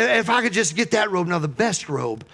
if I could just get that robe. Now, the best robe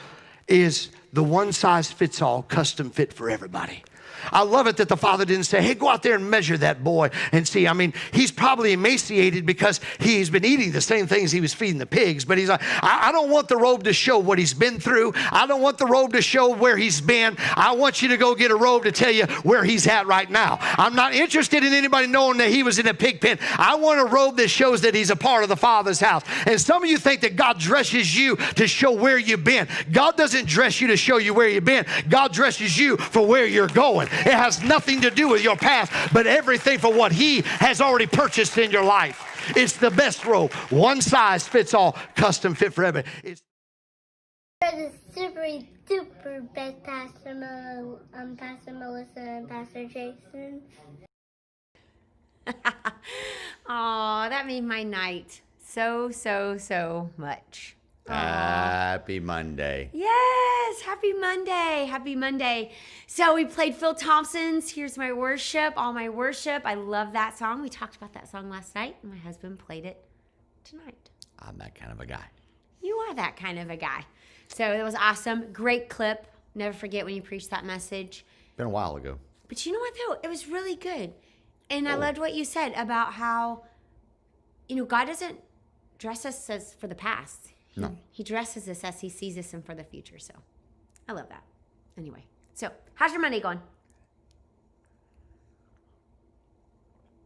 is the one-size-fits-all, custom fit for everybody. I love it that the father didn't say, hey, go out there and measure that boy and see. I mean, he's probably emaciated because he's been eating the same things he was feeding the pigs. But he's like, I don't want the robe to show what he's been through. I don't want the robe to show where he's been. I want you to go get a robe to tell you where he's at right now. I'm not interested in anybody knowing that he was in a pig pen. I want a robe that shows that he's a part of the Father's house. And some of you think that God dresses you to show where you've been. God doesn't dress you to show you where you've been. God dresses you for where you're going. It has nothing to do with your past, but everything for what he has already purchased in your life. It's the best robe. One size fits all, custom fit for everybody. You're the super duper best Pastor Melissa and Pastor Jason. Oh, that made my night so much. Happy Monday. Yes, happy Monday. Happy Monday. So we played Phil Thompson's Here's My Worship, All My Worship. I love that song. We talked about that song last night, and my husband played it tonight. I'm that kind of a guy. You are that kind of a guy. So it was awesome. Great clip. Never forget when you preached that message. Been a while ago. But you know what, though? It was really good. And I loved what you said about how, God doesn't dress us as for the past. No. He dresses us as he sees us and for the future. So I love that. Anyway, so how's your Monday going?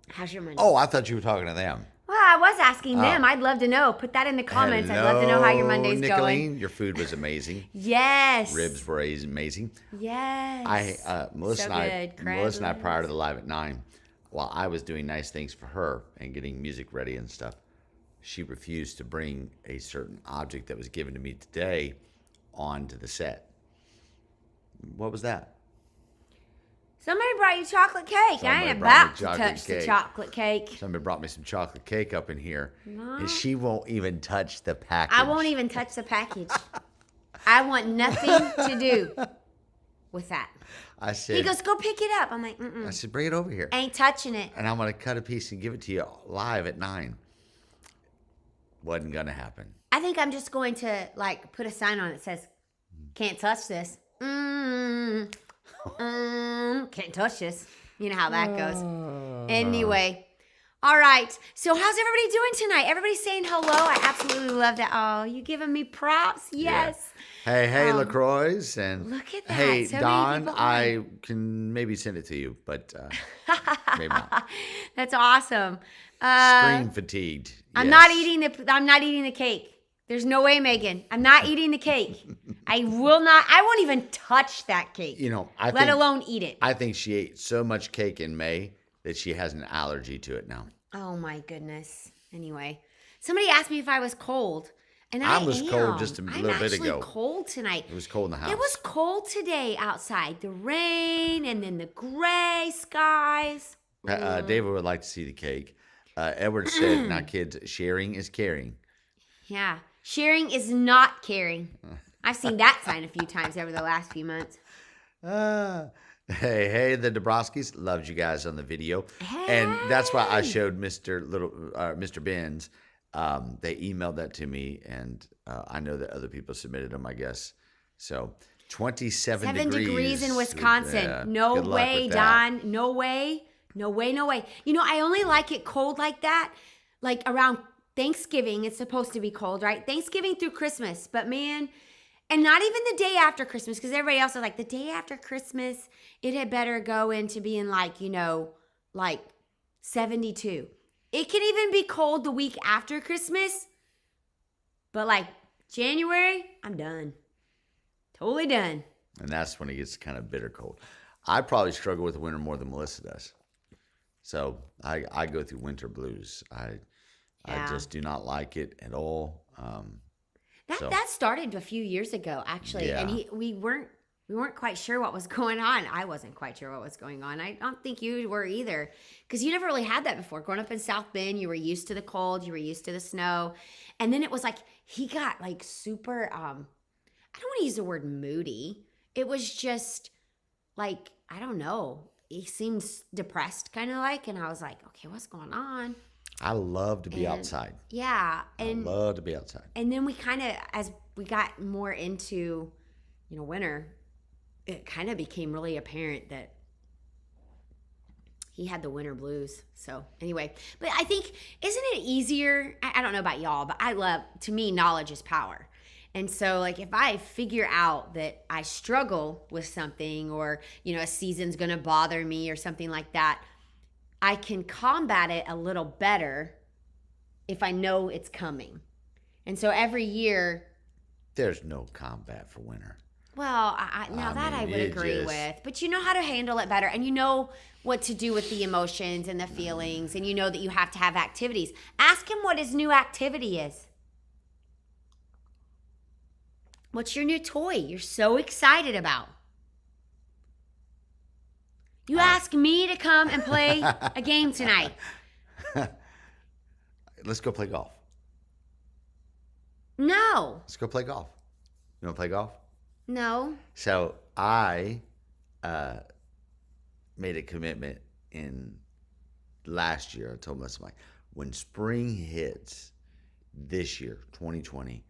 How's your Monday? Oh, I thought you were talking to them. Well, I was asking them. I'd love to know. Put that in the comments. I'd love to know how your Monday's Nicolene, going. your food was amazing. Yes. Ribs were amazing. Yes. Melissa So and good. Melissa and I, Crab prior to the live at 9, while I was doing nice things for her and getting music ready and stuff, she refused to bring a certain object that was given to me today onto the set. What was that? Somebody brought you chocolate cake. I Somebody ain't brought me about to chocolate touch the cake. chocolate cake. Somebody brought me some chocolate cake up in here, No. and she won't even touch the package. I won't even touch the package. I want nothing to do with that. I said, He goes, go pick it up. I'm like, mm-mm. I said, bring it over here. Ain't touching it. And I'm going to cut a piece and give it to you live at 9. Wasn't going to happen. I think I'm just going to, put a sign on it that says, can't touch this. Can't touch this. You know how that goes. Anyway. All right. So how's everybody doing tonight? Everybody saying hello. I absolutely love that. Oh, you giving me props? Yes. Yeah. Hey, LaCroix. And look at that. Hey, So many Don, people I can maybe send it to you, but maybe not. That's awesome. Screen fatigued. I'm yes. not eating the cake. There's no way, Megan. I'm not eating the cake. I won't even touch that cake. Let alone eat it. I think she ate so much cake in May that she has an allergy to it now. Oh my goodness. Anyway, somebody asked me if I was cold. And I was cold just a little bit I'm ago. actually cold tonight. It was cold in the house. It was cold today outside. The rain and then the gray skies. David would like to see the cake. Edward said, now kids, sharing is caring. Yeah. Sharing is not caring. I've seen that sign a few times over the last few months. Hey, the Dabrowskis loved you guys on the video. Hey. And that's why I showed Mr. Benz. They emailed that to me, and I know that other people submitted them, I guess. So 27 degrees in Wisconsin. Yeah, no good luck way, with that. Don. No way. No way, no way. I only like it cold like that, like around Thanksgiving. It's supposed to be cold, right? Thanksgiving through Christmas. But man, and not even the day after Christmas, because everybody else is like, the day after Christmas, it had better go into being like 72. It can even be cold the week after Christmas. But January, I'm done. Totally done. And that's when it gets kind of bitter cold. I probably struggle with the winter more than Melissa does. So I go through winter blues. I just do not like it at all. That started a few years ago, actually, Yeah. and we weren't quite sure what was going on. I wasn't quite sure what was going on. I don't think you were either, because you never really had that before. Growing up in South Bend, you were used to the cold, you were used to the snow, and then it was like he got super. I don't want to use the word moody. It was just I don't know. He seems depressed, kind of and I was like, okay, what's going on? I love to be And- outside. Yeah. I And love to be outside. and then we kind of, as we got more into, winter, it kind of became really apparent that he had the winter blues. So anyway, but I think, isn't it easier? I don't know about y'all, but to me, knowledge is power. And so, like, if I figure out that I struggle with something, or, a season's going to bother me or something like that, I can combat it a little better if I know it's coming. And so every year, There's no combat for winter. well, now that I mean, would it agree just- with, but you know how to handle it better, and you know what to do with the emotions and the feelings, and you know that you have to have activities. Ask him what his new activity is. What's your new toy you're so excited about? You ask me to come and play a game tonight. Let's go play golf. No, Let's go play golf. You want to play golf? no. So I made a commitment in last year. I told myself, when spring hits this year, 2020,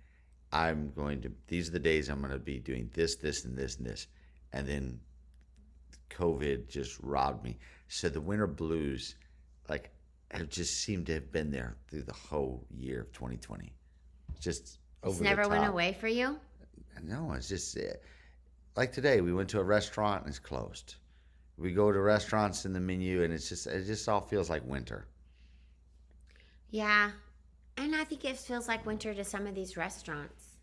these are the days I'm going to be doing this, this, and this, and this. And then COVID just robbed me. So the winter blues, have just seemed to have been there through the whole year of 2020. Just over It's the never went top. away for you? No, it's just like today. We went to a restaurant and it's closed. We go to restaurants in the menu and it just all feels like winter. Yeah. And I think it feels like winter to some of these restaurants.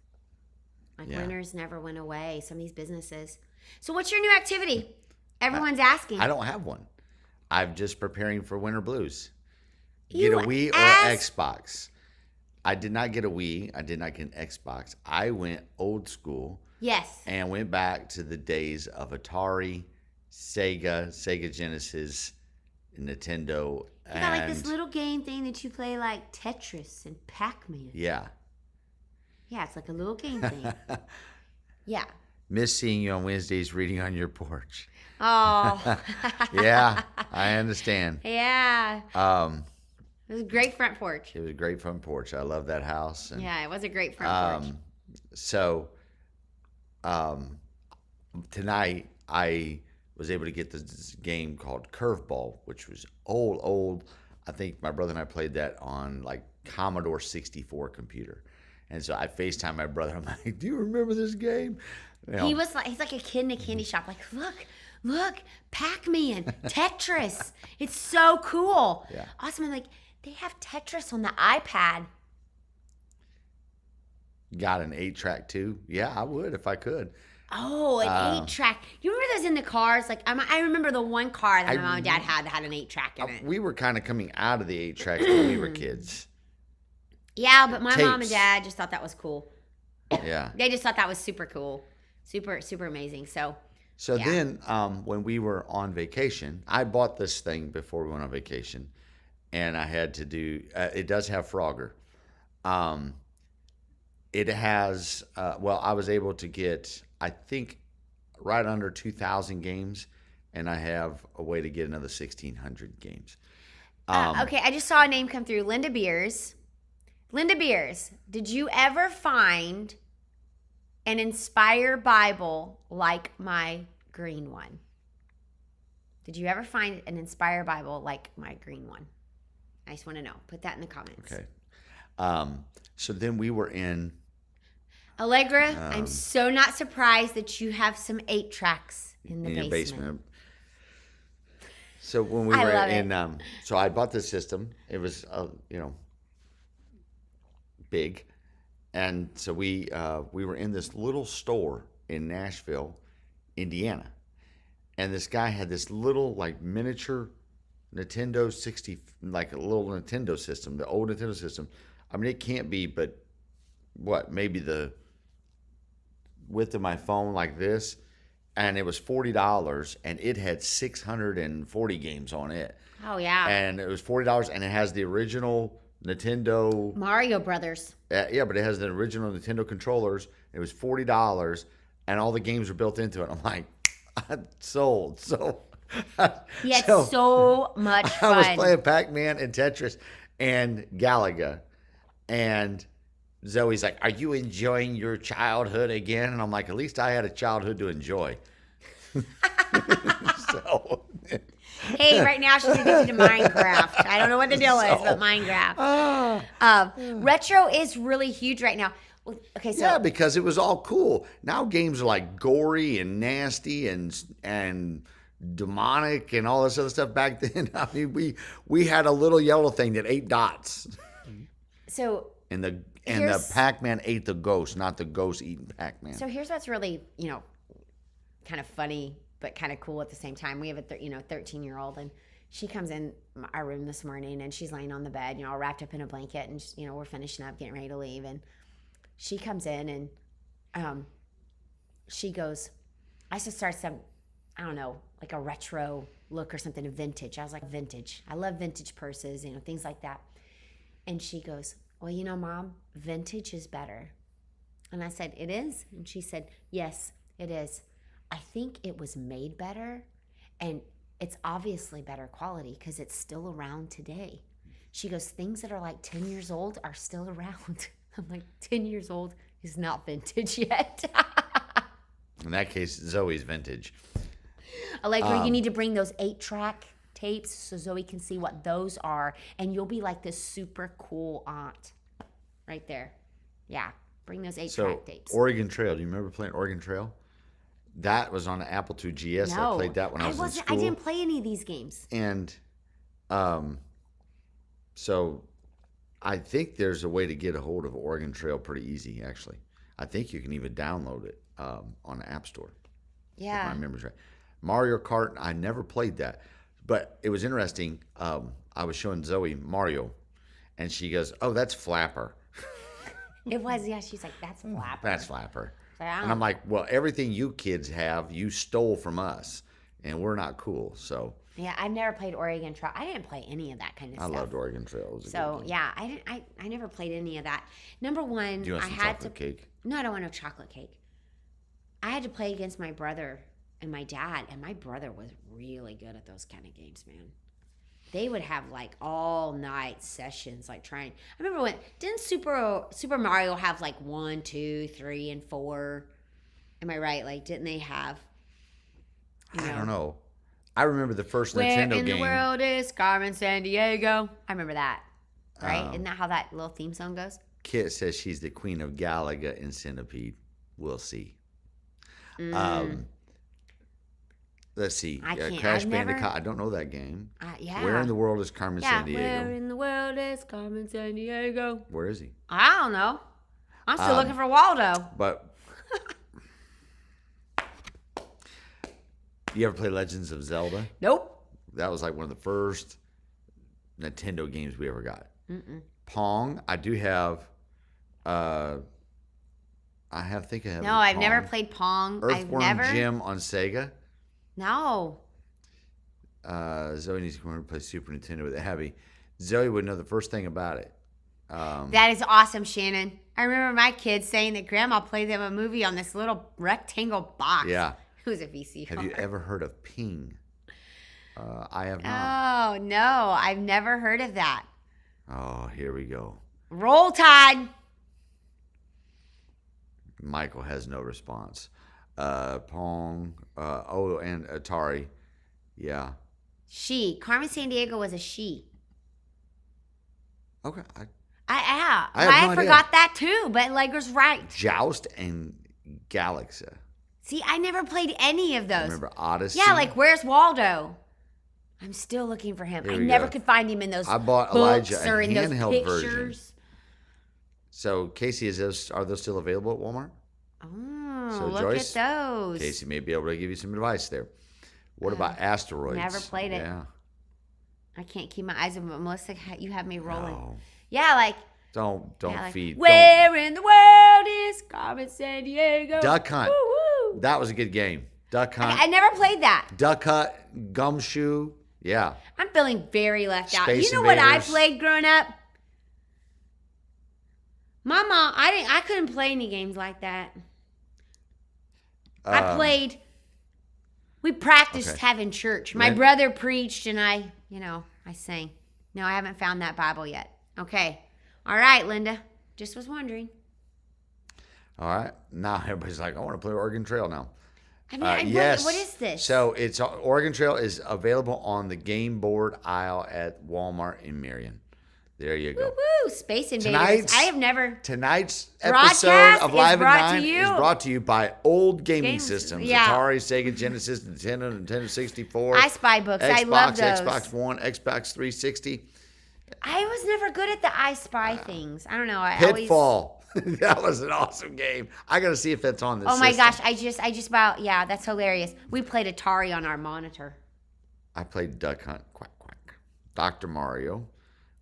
Like Yeah. winters never went away, some of these businesses. So what's your new activity? Everyone's asking. I don't have one. I'm just preparing for winter blues. You Get a Wii or asked- Xbox. I did not get a Wii. I did not get an Xbox. I went old school Yes. and went back to the days of Atari, Sega Genesis, Nintendo, You got like this and little game thing that you play, like Tetris and Pac-Man. yeah. Yeah, it's like a little game thing. Yeah. Miss seeing you on Wednesdays reading on your porch. Oh. Yeah, I understand. Yeah. It was a great front porch. It was a great front porch. I love that house. And, Yeah, it was a great front porch. So, tonight I was able to get this game called Curveball, which was old. I think my brother and I played that on like Commodore 64 computer. And so I FaceTime my brother. I'm like, "Do you remember this game?" You know, He's like a kid in a candy shop. Like, look, Pac-Man, Tetris. It's so cool. Yeah. Awesome. I'm like, they have Tetris on the iPad. got an 8-track too. Yeah, I would if I could. Oh, an 8-track. You remember those in the cars? Like, I remember the one car that my mom and dad had that had an 8-track in it. We were kind of coming out of the 8-track when we were kids. Yeah, but my mom and Tapes. dad just thought that was cool. Yeah. They just thought that was super cool. Super, super amazing. So, So yeah. then, when we were on vacation, I bought this thing before we went on vacation, and I had to do. It does have Frogger. It has. I was able to get, I think, right under 2,000 games, and I have a way to get another 1,600 games. Okay, I just saw a name come through. Linda Beers. Linda Beers, did you ever find an Inspire Bible like my green one? Did you ever find an Inspire Bible like my green one? I just want to know. Put that in the comments. Okay. So then we were in. Allegra, I'm so not surprised that you have some 8-tracks in the in your basement. So when we I were love it. in, so I bought this system. It was, big, and so we were in this little store in Nashville, Indiana, and this guy had this little like miniature Nintendo 60, like a little Nintendo system, the old Nintendo system. I mean, it can't be, but maybe the width of my phone like this. And it was $40, and it had 640 games on it. Oh, yeah. And it was $40, and it has the original Nintendo. Mario Brothers. Yeah, but it has the original Nintendo controllers. It was $40, and all the games were built into it. I'm like, I'm sold. So, Yeah, it's so much fun. I was playing Pac-Man and Tetris, and Galaga. And Zoe's like, "Are you enjoying your childhood again?" And I'm like, "At least I had a childhood to enjoy." So, Hey, right now she's addicted to Minecraft. I don't know what the deal is, but Minecraft. Retro is really huge right now. Well, okay, so yeah, because it was all cool. Now games are like gory and nasty and demonic and all this other stuff. Back then, I mean, we had a little yellow thing that ate dots, so and the Here's- Pac-Man ate the ghost, not the ghost eating Pac-Man. So here's what's really, kind of funny, but kind of cool at the same time. We have a 13-year-old, and she comes in our room this morning, and she's laying on the bed, all wrapped up in a blanket, and we're finishing up, getting ready to leave, and she comes in, and she goes, I should start some, I don't know, like a retro look or something, a vintage. I was like, vintage. I love vintage purses, things like that. And she goes, well, Mom, vintage is better. And I said, it is? And she said, yes, it is. I think it was made better, and it's obviously better quality because it's still around today. She goes, things that are like 10 years old are still around. I'm like, 10 years old is not vintage yet. In that case, Zoe's vintage. Allegra, you need to bring those 8-track tapes so Zoe can see what those are, and you'll be like this super cool aunt right there. Yeah, bring those 8-track tapes. Oregon Trail. Do you remember playing Oregon Trail? That was on an Apple II GS. No, I played that when I was in school. I didn't play any of these games. And so I think there's a way to get a hold of Oregon Trail pretty easy, actually. I think you can even download it on the App Store. Yeah. If my memory's right. Mario Kart, I never played that. But it was interesting. I was showing Zoe Mario, and she goes, oh, that's Flapper. It was, yeah. She's like, that's Flapper. That's Flapper. Yeah. And I'm like, well, everything you kids have, you stole from us, and we're not cool. So Yeah, I've never played Oregon Trail. I didn't play any of that kind of I stuff. loved Oregon Trail. It was a So good game. yeah, I never played any of that. Number one, Do you want I some had chocolate to. cake? No, I don't want no chocolate cake. I had to play against my brother and my dad, and my brother was really good at those kind of games, man. They would have like all night sessions, like trying. I remember didn't Super Mario have like 1, 2, 3, and 4? Am I right? Like, didn't they have? I don't know. I remember the first Where Nintendo in game. the world is Carmen Sandiego? I remember that. Right? Isn't that how that little theme song goes? Kit says she's the queen of Galaga and Centipede. We'll see. Let's see. I can't- Crash I've never- Bandicoot. I don't know that game. Yeah. Where in the world is Carmen Yeah, Sandiego? where in the world is Carmen Sandiego? Where is he? I don't know. I'm still looking for Waldo. But you ever play Legends of Zelda? Nope. That was like one of the first Nintendo games we ever got. Pong. I do have. I think I have. No, I've never Pong. played Pong. Earthworm I've never. Jim on Sega. No. Zoe needs to come over and play Super Nintendo with Abby. Zoe would know the first thing about it. That is awesome, Shannon. I remember my kids saying that Grandma played them a movie on this little rectangle box. Yeah. It was a VCR. Have you ever heard of Ping? I have not. Oh, no. I've never heard of that. Oh, here we go. Roll Tide. Michael has no response. Pong. And Atari. Yeah. She. Carmen Sandiego was a she. Okay. I I have no idea. forgot that too, but Allegra's right. Joust and Galaxy. See, I never played any of those. Remember Odyssey? Yeah, like where's Waldo? I'm still looking for him. Here I we never go. could find him in those I bought books Elijah or a in those handheld pictures. version. So Casey, are those still available at Walmart? Oh, So look Joyce, at those. Casey may be able to give you some advice there. What about asteroids? never played it. Yeah. I can't keep my eyes on Melissa. You have me rolling. No. Yeah, like Don't yeah, like, feed. Where in the world is Carmen Sandiego? Don't. Duck Hunt. Woo-woo. That was a good game. Duck Hunt. I never played that. Duck Hunt. Gumshoe. Yeah. I'm feeling very left out. Space You know what I Invaders. played growing up? Mama, I couldn't play any games like that. I played. We practiced okay. having church. My Len- brother preached, and I sang. No, I haven't found that Bible yet. Okay. All right, Linda. Just was wondering. All right. Now everybody's like, I want to play Oregon Trail now. I mean, Yes. what is this? So it's Oregon Trail is available on the game board aisle at Walmart in Marion. There you go. Woo-woo, Space Invaders. I have never. Tonight's Broadcast episode of is Live at brought to 9 you. is brought to you by Old Gaming Games, Systems. yeah. Atari, Sega, Genesis, Nintendo, Nintendo 64. I Spy books. Xbox, I love those. Xbox One, Xbox 360. I was never good at the I Spy things. I don't know. Pitfall. That was an awesome game. I got to see if that's on this Oh my system. gosh. I just about, yeah, that's hilarious. We played Atari on our monitor. I played Duck Hunt, quack, quack. Dr. Mario.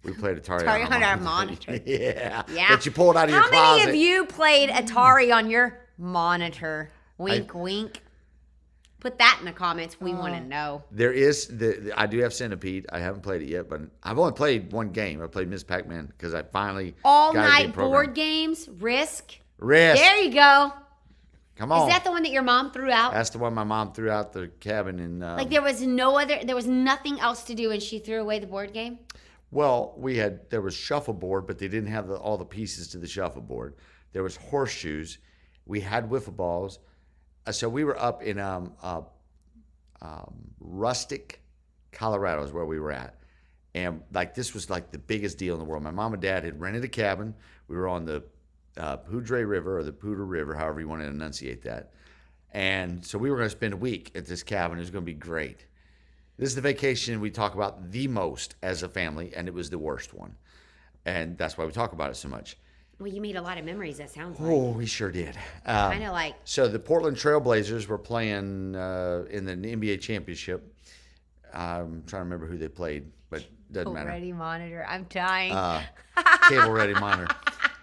We played Atari, Atari on on our monitor. monitor. Yeah. Yeah. That you pulled out of your How closet. many of you played Atari on your monitor? Wink, wink. Put that in the comments. We want to know. There is I do have Centipede. I haven't played it yet, but I've only played one game. I played Miss Pac-Man because I finally All got a night game program. board games, Risk. Risk. There you go. Come on. Is that the one that your mom threw out? That's the one my mom threw out the cabin in. Like there was nothing else to do and she threw away the board game? Well, there was shuffleboard, but they didn't have all the pieces to the shuffleboard. There was horseshoes. We had wiffle balls. So we were up in Rustic, Colorado is where we were at. And like this was like the biggest deal in the world. My mom and dad had rented a cabin. We were on the Poudre River or the Poudre River, however you want to enunciate that. And so we were going to spend a week at this cabin. It was going to be great. This is the vacation we talk about the most as a family, and it was the worst one. And that's why we talk about it so much. Well, you made a lot of memories, that sounds like. Oh, we sure did. Kind of like. So the Portland Trail Blazers were playing in the NBA championship. I'm trying to remember who they played, but doesn't matter. Ready monitor. I'm dying. Cable ready monitor.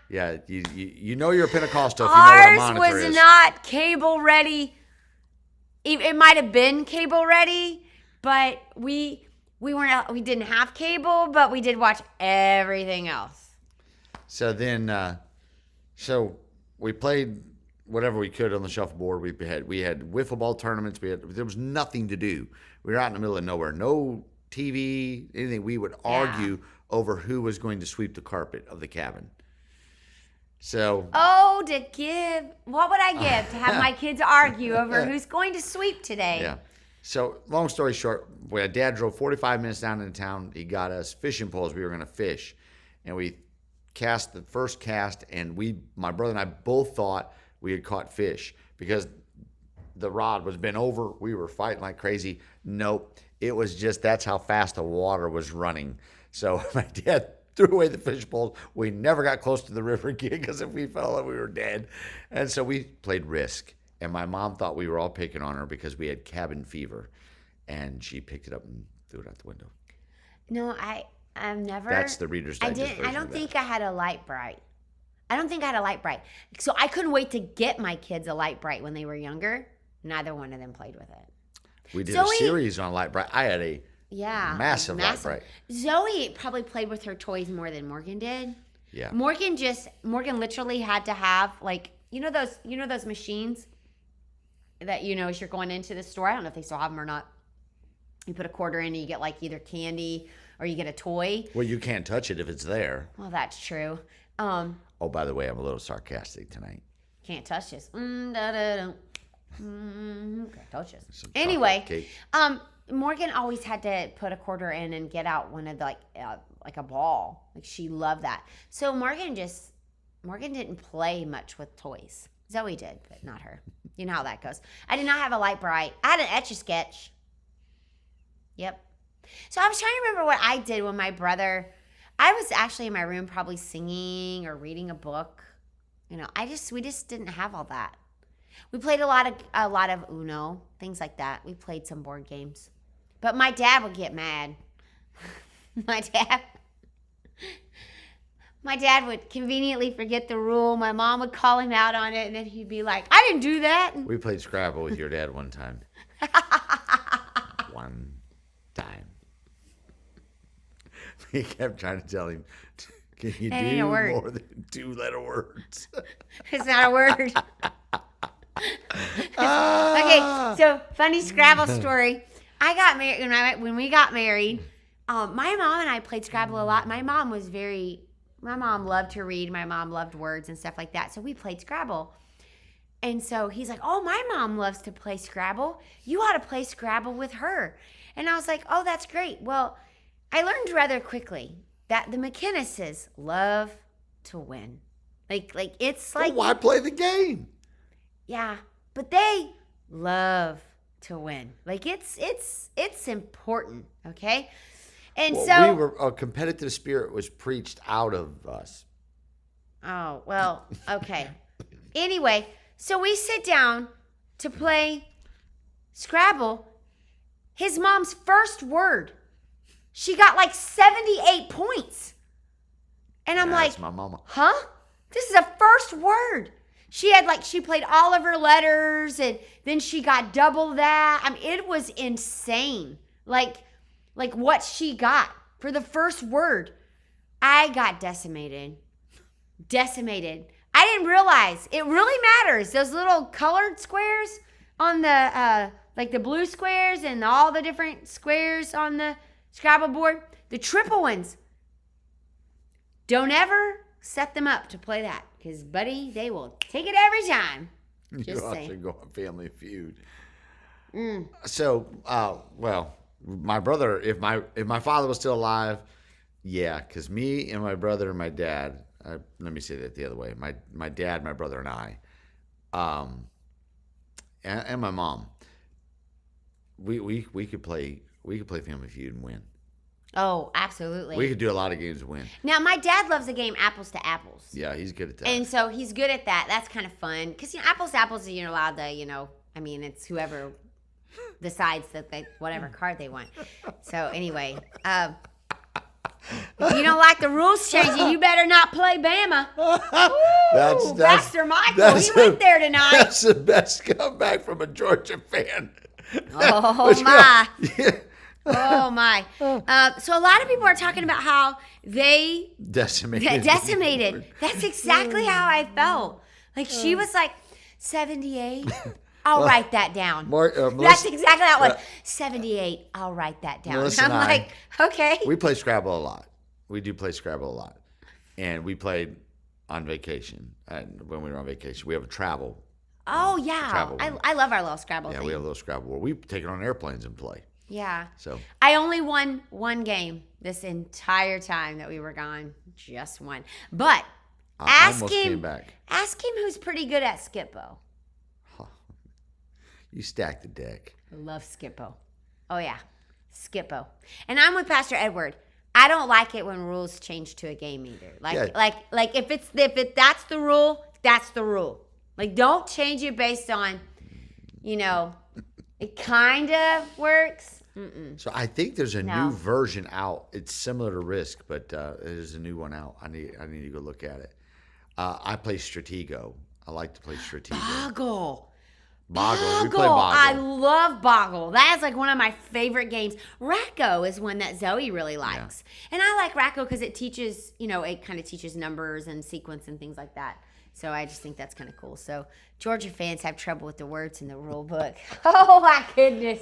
Yeah, you know you're a Pentecostal if you know what a Ours monitor was is. not cable ready. It might have been cable ready, but we didn't have cable, but we did watch everything else. So then, so we played whatever we could on the shuffleboard. We had wiffle ball tournaments. There was nothing to do. We were out in the middle of nowhere. No TV, anything. We would argue over who was going to sweep the carpet of the cabin. So. Oh, what would I give to have my kids argue over who's going to sweep today? Yeah. So long story short, my dad drove 45 minutes down into town. He got us fishing poles. We were going to fish, and we cast the first cast, and my brother and I both thought we had caught fish because the rod was bent over. We were fighting like crazy. Nope. It was just that's how fast the water was running. So my dad threw away the fish poles. We never got close to the river again because if we fell in, we were dead. And so we played Risk. And my mom thought we were all picking on her because we had cabin fever. And she picked it up and threw it out the window. No, I've never. That's the Reader's Digest version I don't of think that. I had a light bright. So I couldn't wait to get my kids a light bright when they were younger. Neither one of them played with it. We did Zoe- a series on Light Bright. I had a massive Light Bright. Zoe probably played with her toys more than Morgan did. Yeah. Morgan literally had to have those machines that as you're going into the store. I don't know if they still have them or not. You put a quarter in and you get like either candy or you get a toy. Well, you can't touch it if it's there. Well, that's true. Oh, by the way, I'm a little sarcastic tonight. Can't touch this. Can't touch this. Some Anyway, chocolate cake. Morgan always had to put a quarter in and get out one of the like a ball. Like she loved that. So Morgan didn't play much with toys. Zoe did, but not her. You know how that goes. I did not have a light bright. I had an Etch-a-Sketch. Yep. So I was trying to remember what I did when I was actually in my room probably singing or reading a book. We just didn't have all that. We played a lot of Uno, things like that. We played some board games. But my dad would get mad. My dad would conveniently forget the rule. My mom would call him out on it, and then he'd be like, I didn't do that. We played Scrabble with your dad one time. One time. We kept trying to tell him, can you That ain't do a word. more than 2-letter words? It's not a word. Okay, so funny Scrabble story. I got married when we got married. my mom and I played Scrabble a lot. My mom loved to read. My mom loved words and stuff like that. So we played Scrabble. And so he's like, oh, my mom loves to play Scrabble. You ought to play Scrabble with her. And I was like, oh, that's great. Well, I learned rather quickly that the McKinnies love to win. Like it's like, Well, why play the game? yeah, but they love to win. Like it's important, okay? And so a competitive spirit was preached out of us. oh, well, okay. Anyway, so we sit down to play Scrabble. His mom's first word, she got like 78 points. And I'm That's like, my mama. huh? This is a first word. She played all of her letters and then she got double that. I mean, it was insane. Like what she got for the first word. I got decimated. I didn't realize it really matters. Those little colored squares on the, like the blue squares and all the different squares on the Scrabble board, the triple ones. Don't ever set them up to play that because, buddy, they will take it every time. Just You saying. should go on Family Feud. So, well, my brother, if my father was still alive, yeah, because me and my brother and my dad, let me say that the other way. My dad, my brother, and I, and my mom, we could play Family Feud and win. Oh, absolutely. We could do a lot of games and win. Now, my dad loves the game Apples to Apples. Yeah, he's good at that. And so he's good at that. That's kind of fun. Because, Apples to Apples, you're allowed to, I mean, it's whoever decides that whatever card they want. So anyway, if you don't like the rules changing, you better not play Bama. Ooh, Pastor Michael, he went there tonight. That's the best comeback from a Georgia fan. Oh, my. Oh, my. So a lot of people are talking about how they Decimated. That's exactly how I felt. Like she was like, 78. I'll write that down. That's exactly how it was. 78. I'll write that down. Melissa I'm like, okay. We play Scrabble a lot. We do play Scrabble a lot. And we played on vacation. When we were on vacation, we have a travel. Oh, yeah. Travel I love our little Scrabble Yeah, thing. we have a little Scrabble where we take it on airplanes and play. Yeah. So I only won one game this entire time that we were gone. Just one. But I ask almost came him back. who's pretty good at Skippo. You stacked the deck. I love Skippo. Oh, yeah. Skippo. And I'm with Pastor Edward. I don't like it when rules change to a game either. Like if that's the rule, that's the rule. Like don't change it based on, it kind of works. Mm-mm. So I think there's a No. new version out. It's similar to Risk, but there's a new one out. I need to go look at it. I play Stratego. I like to play Stratego. Boggle. We play Boggle. I love Boggle. That is like one of my favorite games. Racco is one that Zoe really likes. Yeah. And I like Racco because it teaches, it kind of teaches numbers and sequence and things like that. So I just think that's kind of cool. So Georgia fans have trouble with the words in the rule book. Oh my goodness.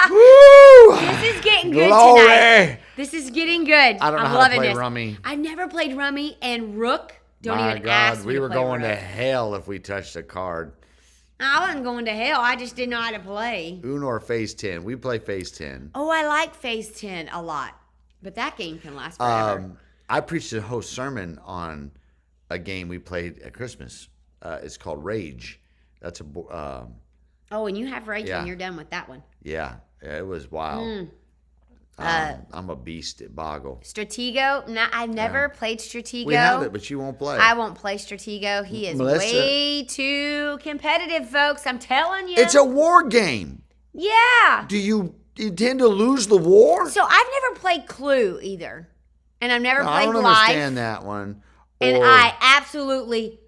Woo! This is getting good Glory! tonight. This is getting good. I don't know I'm how loving to play this. Rummy. I've never played Rummy and Rook. Don't My even God, ask me we to were play going to Rook. hell if we touched a card. I wasn't going to hell. I just didn't know how to play. Uno or Phase 10. We play Phase 10. Oh, I like Phase 10 a lot. But that game can last forever. I preached a whole sermon on a game we played at Christmas. It's called Rage. That's oh, and you have Rage yeah. when you're done with that one. Yeah, it was wild. I'm a beast at Boggle. Stratego. I've never played Stratego. We have it, but you won't play. I won't play Stratego. He is way too competitive, folks. I'm telling you. It's a war game. Yeah. Do you intend to lose the war? So I've never played Clue either. And I've never played I don't Life. understand that one. And I absolutely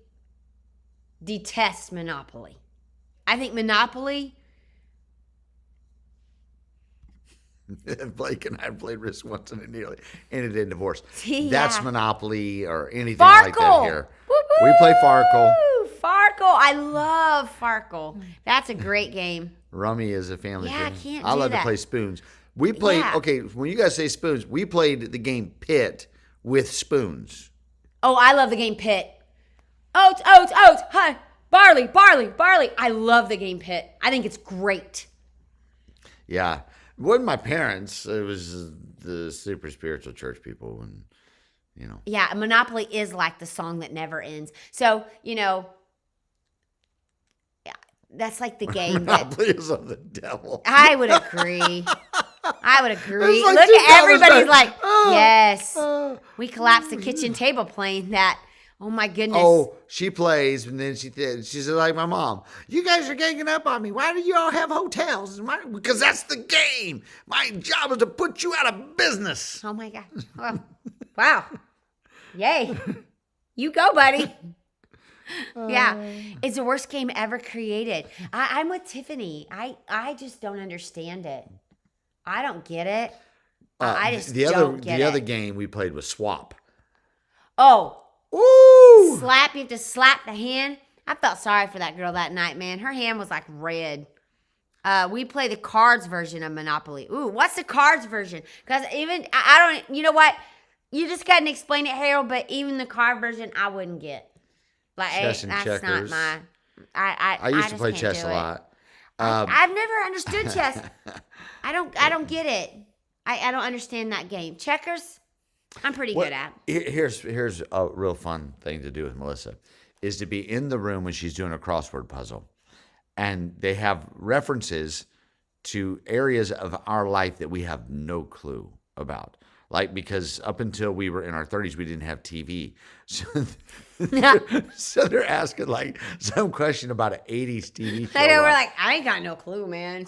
detest Monopoly. I think Monopoly... Blake and I played Risk once and it nearly ended in divorce. Yeah. That's Monopoly or anything like that here. Woo-hoo! We play Farkle. Farkle. I love Farkle. That's a great game. Rummy is a family Yeah, game. I can't I do love that. to play spoons. We played, Yeah. okay, when you guys say spoons, we played the game Pit with spoons. Oh, I love the game Pit. Oats, oats, oats. Hi. Barley, barley, barley. I love the game Pit. I think it's great. Yeah. It wasn't my parents. It was the super spiritual church people. And, you know. Yeah, Monopoly is like the song that never ends. So, yeah, that's like the game that Monopoly is of the devil. I would agree. I would agree. It's like Look two at everybody's guys like, like, yes. We collapsed the kitchen table playing that. Oh my goodness. Oh, she plays, and then she's like my mom. You guys are ganging up on me. Why do you all have hotels? Because that's the game. My job is to put you out of business. Oh my God. Oh, wow. Yay. You go, buddy. Yeah. It's the worst game ever created. I'm with Tiffany. I just don't understand it. I don't get it. I just don't get it. The other game we played was Swap. Oh. Ooh. Slap. You have to slap the hand. I felt sorry for that girl that night, man. Her hand was like red. We play the cards version of Monopoly. Ooh, what's the cards version? Because even, I don't, you know what? You just got to explain it, Harold, but even the card version, I wouldn't get. Like, Chess and that's checkers. not my, I used to just play can't chess do a it. lot. I've never understood chess. I don't get it. I don't understand that game. Checkers, I'm pretty good at. Here's a real fun thing to do with Melissa, is to be in the room when she's doing a crossword puzzle, and they have references to areas of our life that we have no clue about. Like, because up until we were in our 30s, we didn't have TV. So they're asking like some question about an 80s TV show. I know, we're like, I ain't got no clue, man.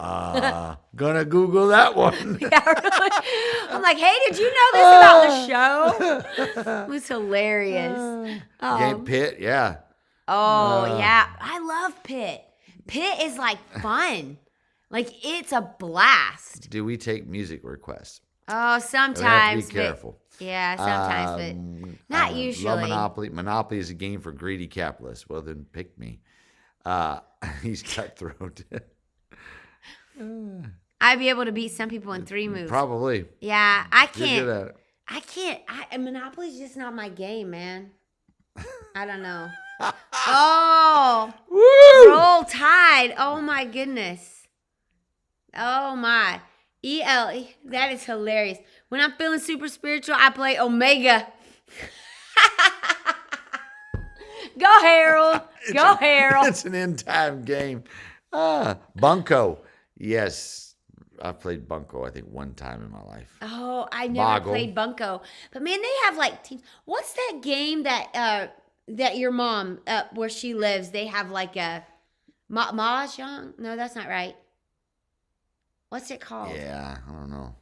Gonna Google that one. Yeah, really. I'm like, hey, did you know this about the show? It was hilarious. Game Pit, yeah. Oh, yeah. I love Pit. Pit is like fun. Like, it's a blast. Do we take music requests? Oh, We sometimes. have to be but- careful. Yeah, sometimes, but not usually. Love Monopoly. Monopoly is a game for greedy capitalists. Well, then pick me. He's cutthroat. I'd be able to beat some people in 3 moves. Probably. Yeah, I You're can't. good at it. I can't. Monopoly's just not my game, man. I don't know. Oh, Woo! roll tide. Oh my goodness. Oh my. EL. That is hilarious. When I'm feeling super spiritual, I play Omega. Go, Harold. Go, Harold. It's an end time game. Bunko. Yes. I played Bunko, I think, one time in my life. Oh, I never Boggle. played Bunko. But man, they have like teams. What's that game that your mom where she lives? They have like a mahjong. No, that's not right. What's it called? Yeah, I don't know.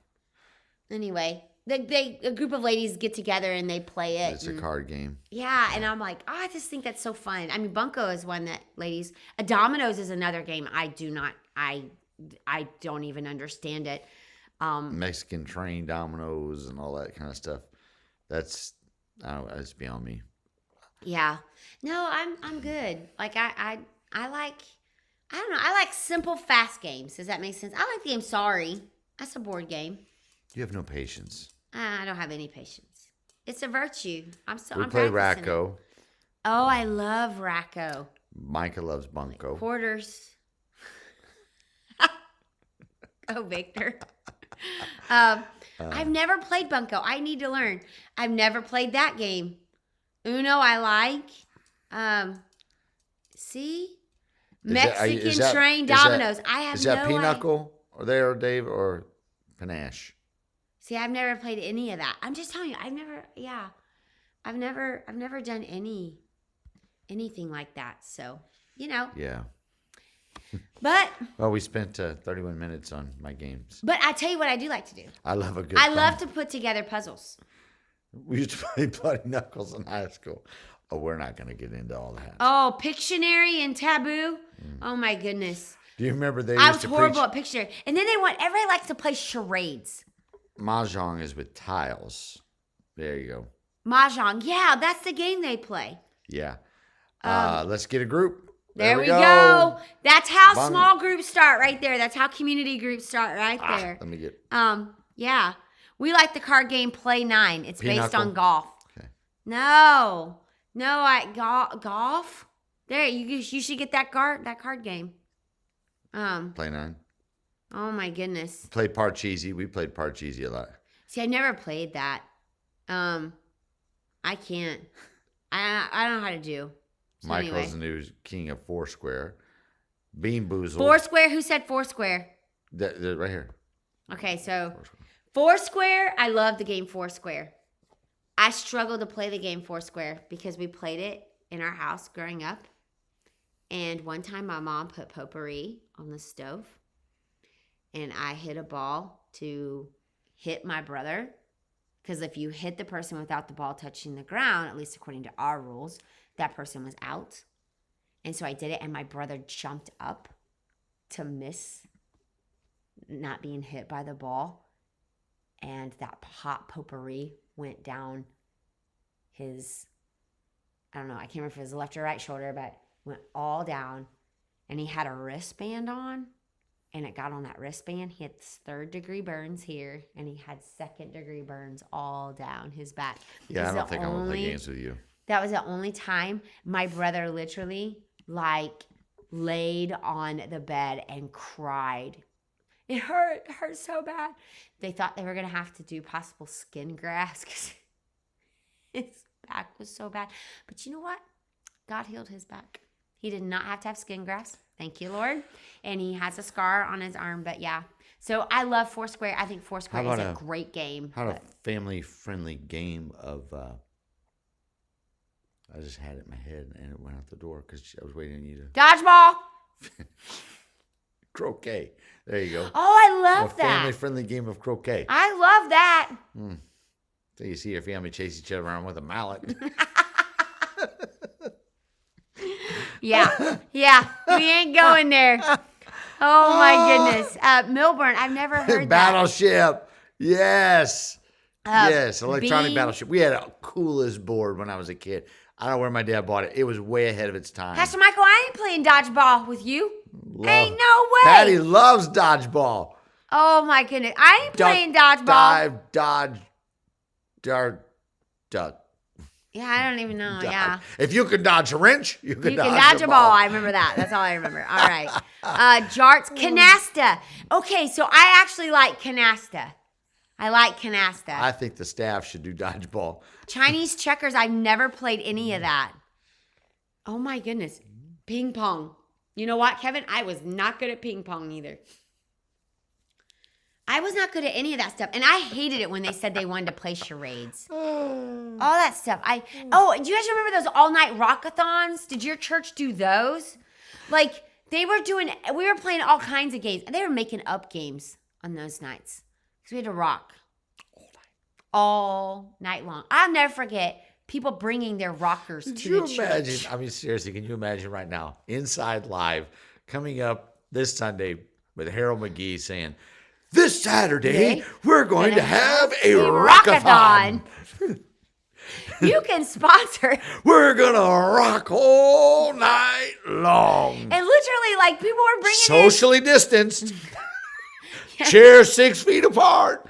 Anyway, a group of ladies get together and they play it. It's a card game. Yeah, and I'm like, I just think that's so fun. I mean, Bunko is one that ladies. Dominoes is another game I don't even understand it. Mexican train dominoes and all that kind of stuff. That's beyond me. Yeah. No, I'm good. Like I like, I don't know. I like simple, fast games. Does that make sense? I like the game Sorry. That's a board game. You have no patience. I don't have any patience. It's a virtue. We I'm play practicing it. Racco. Oh, I love Racco. Micah loves Bunko. Quarters. Oh, Victor. I've never played Bunko. I need to learn. I've never played that game. Uno, I like. See? Mexican train dominoes. I have Is no that idea. Pinochle or there, Dave, or Panache? See, I've never played any of that. I'm just telling you, I've never done anything like that. So, Yeah. But Well, we spent 31 minutes on my games. I tell you what I do like to do. I love a good I fun. love to put together puzzles. We used to play Bloody Knuckles in high school. Oh, we're not going to get into all that. Oh, Pictionary and Taboo. Oh my goodness. Do you remember they I used was to horrible preach? at Pictionary. And then everybody likes to play charades. Mahjong is with tiles. There you go. Mahjong. Yeah, that's the game they play. Yeah. Let's get a group. There we go. go. That's how Bung. small groups start right there. That's how community groups start right there. Let me get. Yeah. We like the card game Play 9. It's based Pinochle. on golf. Okay. No, golf. There, you should get that card game. Play 9. Oh my goodness. Played Parcheesi. We played Parcheesi a lot. See, I never played that. I can't. I don't know how to do. So Michael's anyway. the new king of Foursquare. Bean Boozled. Foursquare. Who said Foursquare? That right here. Okay, so Foursquare. I love the game Foursquare. I struggle to play the game Foursquare because we played it in our house growing up. And one time my mom put potpourri on the stove. And I hit a ball to hit my brother. Because if you hit the person without the ball touching the ground, at least according to our rules, that person was out. And so I did it, and my brother jumped up to miss not being hit by the ball. And that hot potpourri went down his, I don't know, I can't remember if it was left or right shoulder, but went all down. And he had a wristband on, and it got on that wristband. He had 3rd-degree burns here, and he had 2nd-degree burns all down his back. Yeah, I don't think I'm going to play games with you. That was the only time my brother literally, laid on the bed and cried. It hurt so bad. They thought they were going to have to do possible skin grafts because his back was so bad. But you know what? God healed his back. He did not have to have skin grafts. Thank you, Lord. And he has a scar on his arm. But yeah. So I love Foursquare. I think Foursquare is a great game. How about a family-friendly game of... I just had it in my head and it went out the door because I was waiting on you to... Dodgeball. Croquet. There you go. Oh, I love A that. family-friendly game of croquet. I love that. So you see your family chase each other around with a mallet. Yeah. We ain't going there. Oh, my goodness. Milburn, I've never heard that. Battleship. Yes. Yes, electronic being- battleship. We had a coolest board when I was a kid. I don't know where my dad bought it. It was way ahead of its time. Pastor Michael, I ain't playing dodgeball with you. Ain't no way. Patty loves dodgeball. Oh, my goodness. I ain't playing dodgeball. Dive, dodge, dart, duck. Yeah, I don't even know. Dodge. Yeah. If you can dodge a wrench, you can You dodge can dodge a a ball. ball. I remember that. That's all I remember. All right. Jarts, canasta. Okay, so I actually like canasta. I like canasta. I think the staff should do dodgeball. Chinese checkers, I've never played any of that. Oh my goodness. Ping pong. You know what, Kevin? I was not good at ping pong either. I was not good at any of that stuff. And I hated it when they said they wanted to play charades. All that stuff. Do you guys remember those all-night rockathons? Did your church do those? Like, we were playing all kinds of games. They were making up games on those nights. Because we had to rock. All night long. I'll never forget people bringing their rockers to the church. Can you imagine? I mean, seriously, can you imagine right now, Inside Live, coming up this Sunday with Harold McGee saying, this Saturday, we're going to have a rockathon. You can sponsor. We're going to rock all night long. And literally, like, people were bringing Socially distanced. Chairs 6 feet apart.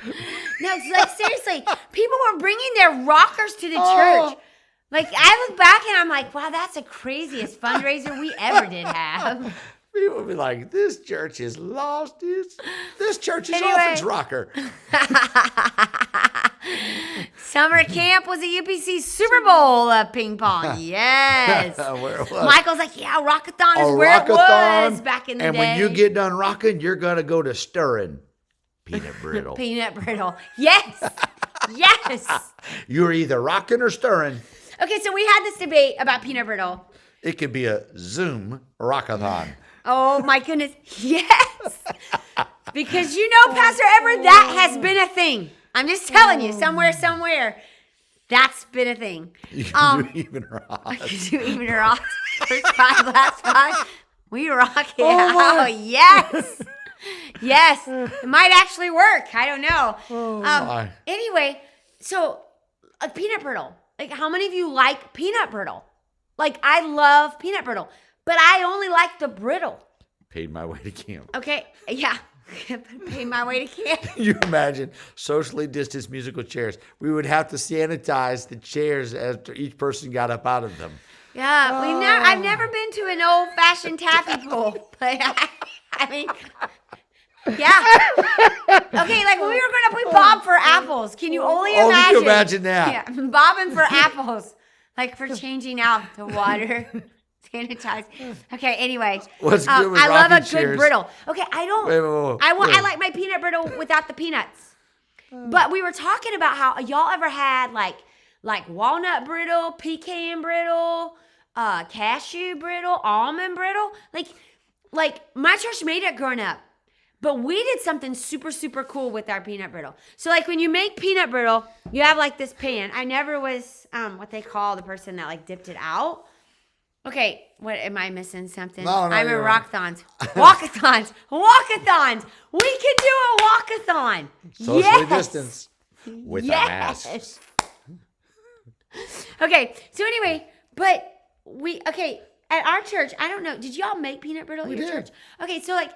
No, like, seriously, people were bringing their rockers to the church. Like, I look back and I'm like, wow, that's the craziest fundraiser we ever did have. People would be like, this church has lost this church is Anyway. off its rocker. Summer camp was a UPC Super Bowl of ping pong. Yes. Where it was. Michael's like, yeah, rockathon is A where it rockathon, was back in the and day. when you get done rocking, you're going to go to stirring. Peanut brittle. Peanut brittle. Yes. Yes. You're either rocking or stirring. Okay, so we had this debate about peanut brittle. It could be a Zoom rockathon. Oh my goodness. Yes. Because you know, Pastor Everett, that has been a thing. I'm just telling you, somewhere, that's been a thing. You can do even rock. Do even rock. First 5, last 5. We rock it. Oh, yes. Yes. It might actually work. I don't know. My. Anyway, so peanut brittle. Like, how many of you like peanut brittle? Like, I love peanut brittle. But I only like the brittle. Paid my way to camp. Okay, yeah. Pay my way to camp. Can you imagine socially distanced musical chairs? We would have to sanitize the chairs after each person got up out of them. Yeah, I've never been to an old-fashioned taffy pool, but I mean, yeah. Okay, like when we bob for apples. Can you only imagine? Can you imagine that? Yeah, bobbing for apples, like for changing out the water. Sanitize. Okay. Anyway, What's good with I love a rocking good chairs? brittle. Okay, I don't. Wait. I like my peanut brittle without the peanuts. But we were talking about how y'all ever had like walnut brittle, pecan brittle, cashew brittle, almond brittle. Like my church made it growing up. But we did something super, super cool with our peanut brittle. So, like, when you make peanut brittle, you have, like, this pan. I never was what they call the person that, like, dipped it out. Okay, what am I missing something? No, I'm in you're right. Walkathons. Walkathons. We can do a walkathon. Socially distance with our masks. Okay, so anyway, but at our church, I don't know, did y'all make peanut brittle at your did. church? Okay, so like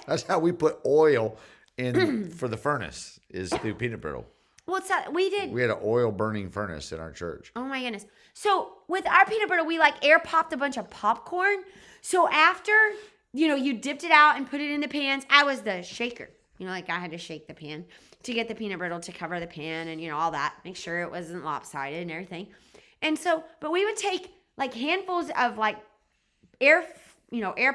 That's how we put oil in for the furnace is through peanut brittle. what's that? We did. We had an oil burning furnace in our church. Oh my goodness. So with our peanut brittle, we like air popped a bunch of popcorn. So after, you dipped it out and put it in the pans, I was the shaker. Like I had to shake the pan to get the peanut brittle to cover the pan and, all that. Make sure it wasn't lopsided and everything. And so, but we would take like handfuls of like air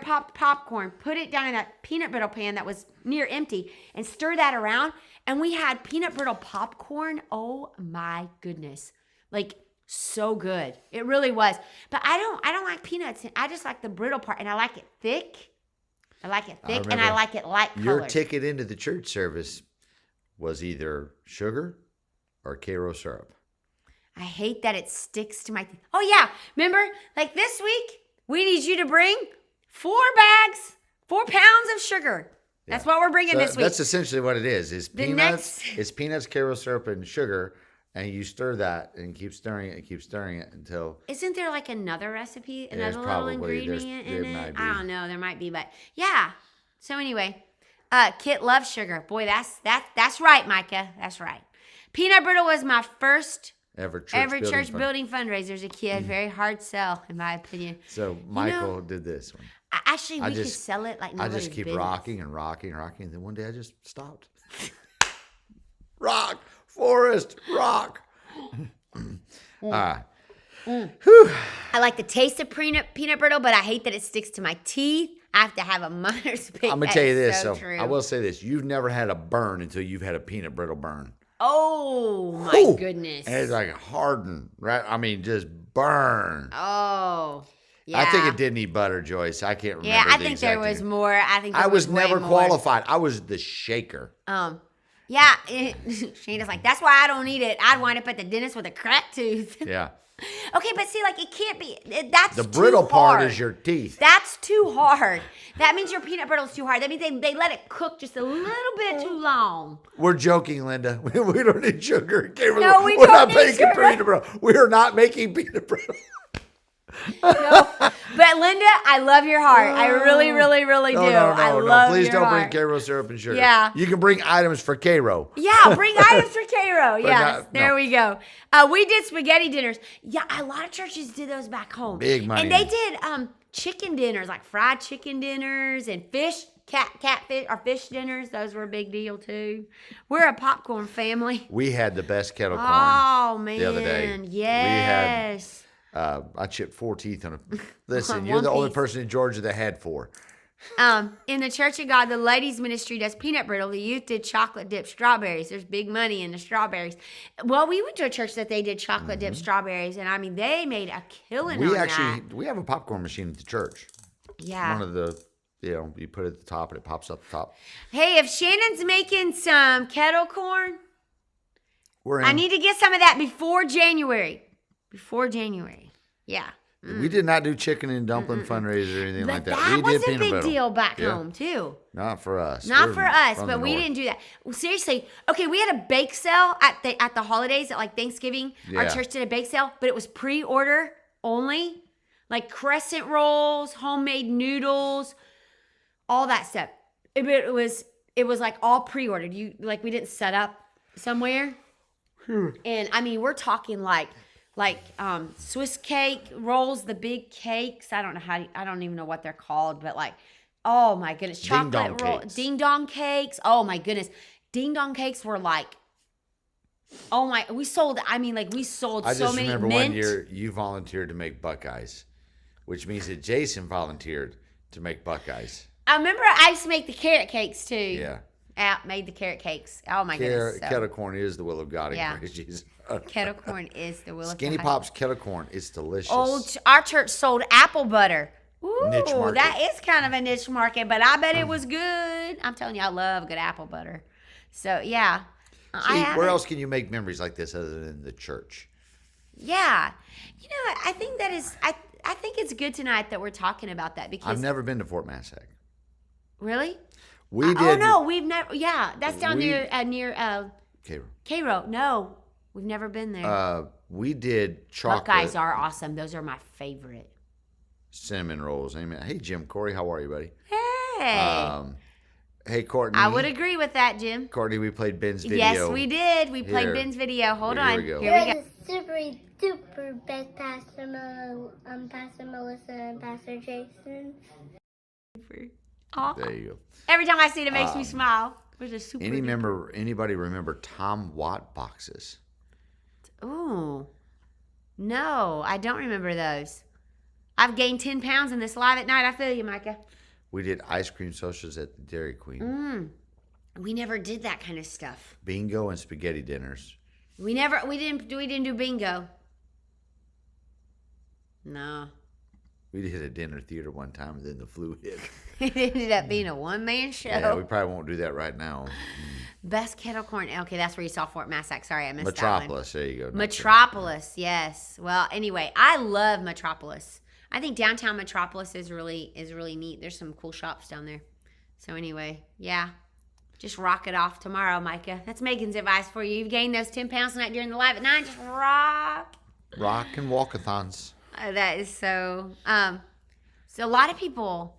popped popcorn, put it down in that peanut brittle pan that was near empty and stir that around. And we had peanut brittle popcorn. Oh my goodness. Like so good. It really was. But I don't like peanuts. I just like the brittle part and I like it thick. And I like it light colored. Your ticket into the church service was either sugar or Cairo syrup. I hate that it sticks to my Oh yeah. Remember, like this week, we need you to bring 4 pounds of sugar. That's what we're bringing this week. That's essentially what it is. It's The peanuts, next- it's peanuts, Cairo syrup, and sugar, and you stir that and keep stirring it until. Isn't there like another recipe, There's another little probably- ingredient there in might it? be. I don't know. There might be, but yeah. So anyway, Kit loves sugar. Boy, that's right, Micah. That's right. Peanut brittle was my first Ever church building fundraiser as a kid. Very hard sell, in my opinion. So Michael did this one. Actually, we could sell it like I nobody's just keep business. rocking, and then one day I just stopped. Rock, Forrest, rock. I like the taste of peanut brittle, but I hate that it sticks to my teeth. I have to have a mother's pick. I'm gonna tell you this. So So true. I will say this: you've never had a burn until you've had a peanut brittle burn. Oh my Whew. goodness. And it's like hardened, right? I mean, just burn. Oh. Yeah. I think it did need butter, Joyce. I can't remember. Yeah, I the think there exact was thing. more. I think there I was way never more. qualified. I was the shaker. Yeah. Shayna's like, that's why I don't eat it. I'd wind up at the dentist with a cracked tooth. Yeah. Okay, but see, like, it can't be. That's The too brittle part hard. is your teeth. That's too hard. That means your peanut brittle's too hard. That means they let it cook just a little bit too long. We're joking, Linda. We don't need sugar. No, we We're don't not need making sugar. peanut brittle. We are not making peanut brittle. No. But Linda, I love your heart. I really, really, really do. I love Please your don't heart. bring Cairo syrup and sugar. Yeah. You can bring items for Cairo. Yeah, bring items for Cairo. Yes, not- there no. we go. We did spaghetti dinners. Yeah, a lot of churches did those back home. Big money. And they did chicken dinners, like fried chicken dinners and catfish or fish dinners. Those were a big deal too. We're a popcorn family. We had the best kettle corn. Oh man, the other day. yes. I chipped 4 teeth on a. Listen, On you're one the only piece. person in Georgia that had 4. In the Church of God, the ladies' ministry does peanut brittle. The youth did chocolate dipped strawberries. There's big money in the strawberries. Well, we went to a church that they did chocolate dipped strawberries, and I mean, they made a killing on that. We have a popcorn machine at the church. Yeah. One of the, you put it at the top and it pops up the top. Hey, if Shannon's making some kettle corn, We're in. I need to get some of that before January. Yeah. We did not do chicken and dumpling fundraiser or anything like that. That We was did a peanut big brittle. deal back Yeah. home, too. Not for us. Not We're for us, from but the we north. didn't do that. Well, seriously, okay, we had a bake sale at the holidays, at like Thanksgiving. Our Yeah. church did a bake sale, but it was pre-order only. like crescent rolls, homemade noodles, all that stuff. It was like all pre-ordered. We didn't set up somewhere. And I mean, we're talking like Swiss cake rolls, the big cakes. I don't even know what they're called, but like, oh my goodness, chocolate roll, ding dong cakes. Oh my goodness, ding dong cakes were like, we sold so many. I just remember one year you volunteered to make Buckeyes, which means that Jason volunteered to make Buckeyes. I remember I used to make the carrot cakes too. Yeah. Made the carrot cakes. Oh my goodness. Kettle corn is the will of God in Christ Jesus. Kettle corn is the will of God. Skinny Pop's kettle corn is delicious. Our church sold apple butter. Ooh, niche market. That is kind of a niche market, but I bet it was good. I'm telling you, I love good apple butter. So yeah. See, where else can you make memories like this other than the church? Yeah. You know, I think that is I think it's good tonight that we're talking about that because I've never been to Fort Massac. Really? We did. Oh no, we've never. Yeah, that's down near Cairo. Cairo. No, we've never been there. We did chocolate. Buckeyes are awesome. Those are my favorite. Cinnamon rolls. Amen. Hey Jim, Corey, how are you, buddy? Hey. Hey Courtney. I would agree with that, Jim. Courtney, we played Ben's video. Yes, we did. We played Ben's video. Hold on. Here we go. You're the super best Pastor Melissa and Pastor Jason. Aw. There you go. Every time I see it, it makes me smile. We're just super. Anybody remember Tom Watt boxes? Ooh. No, I don't remember those. I've gained 10 pounds in this live at night. I feel you, Micah. We did ice cream socials at the Dairy Queen. We never did that kind of stuff. Bingo and spaghetti dinners. We didn't do bingo. No. We did a dinner theater one time, and then the flu hit. It ended up being a one-man show. Yeah, we probably won't do that right now. Best kettle corn. Okay, that's where you saw Fort Massac. Sorry, I missed Metropolis. that one. There you go. Metropolis, yes. Well, anyway, I love Metropolis. I think downtown Metropolis is really neat. There's some cool shops down there. So anyway, yeah. Just rock it off tomorrow, Micah. That's Megan's advice for you. You've gained those 10 pounds tonight during the live at 9. Just rock. Rock and walkathons. That is so. So a lot of people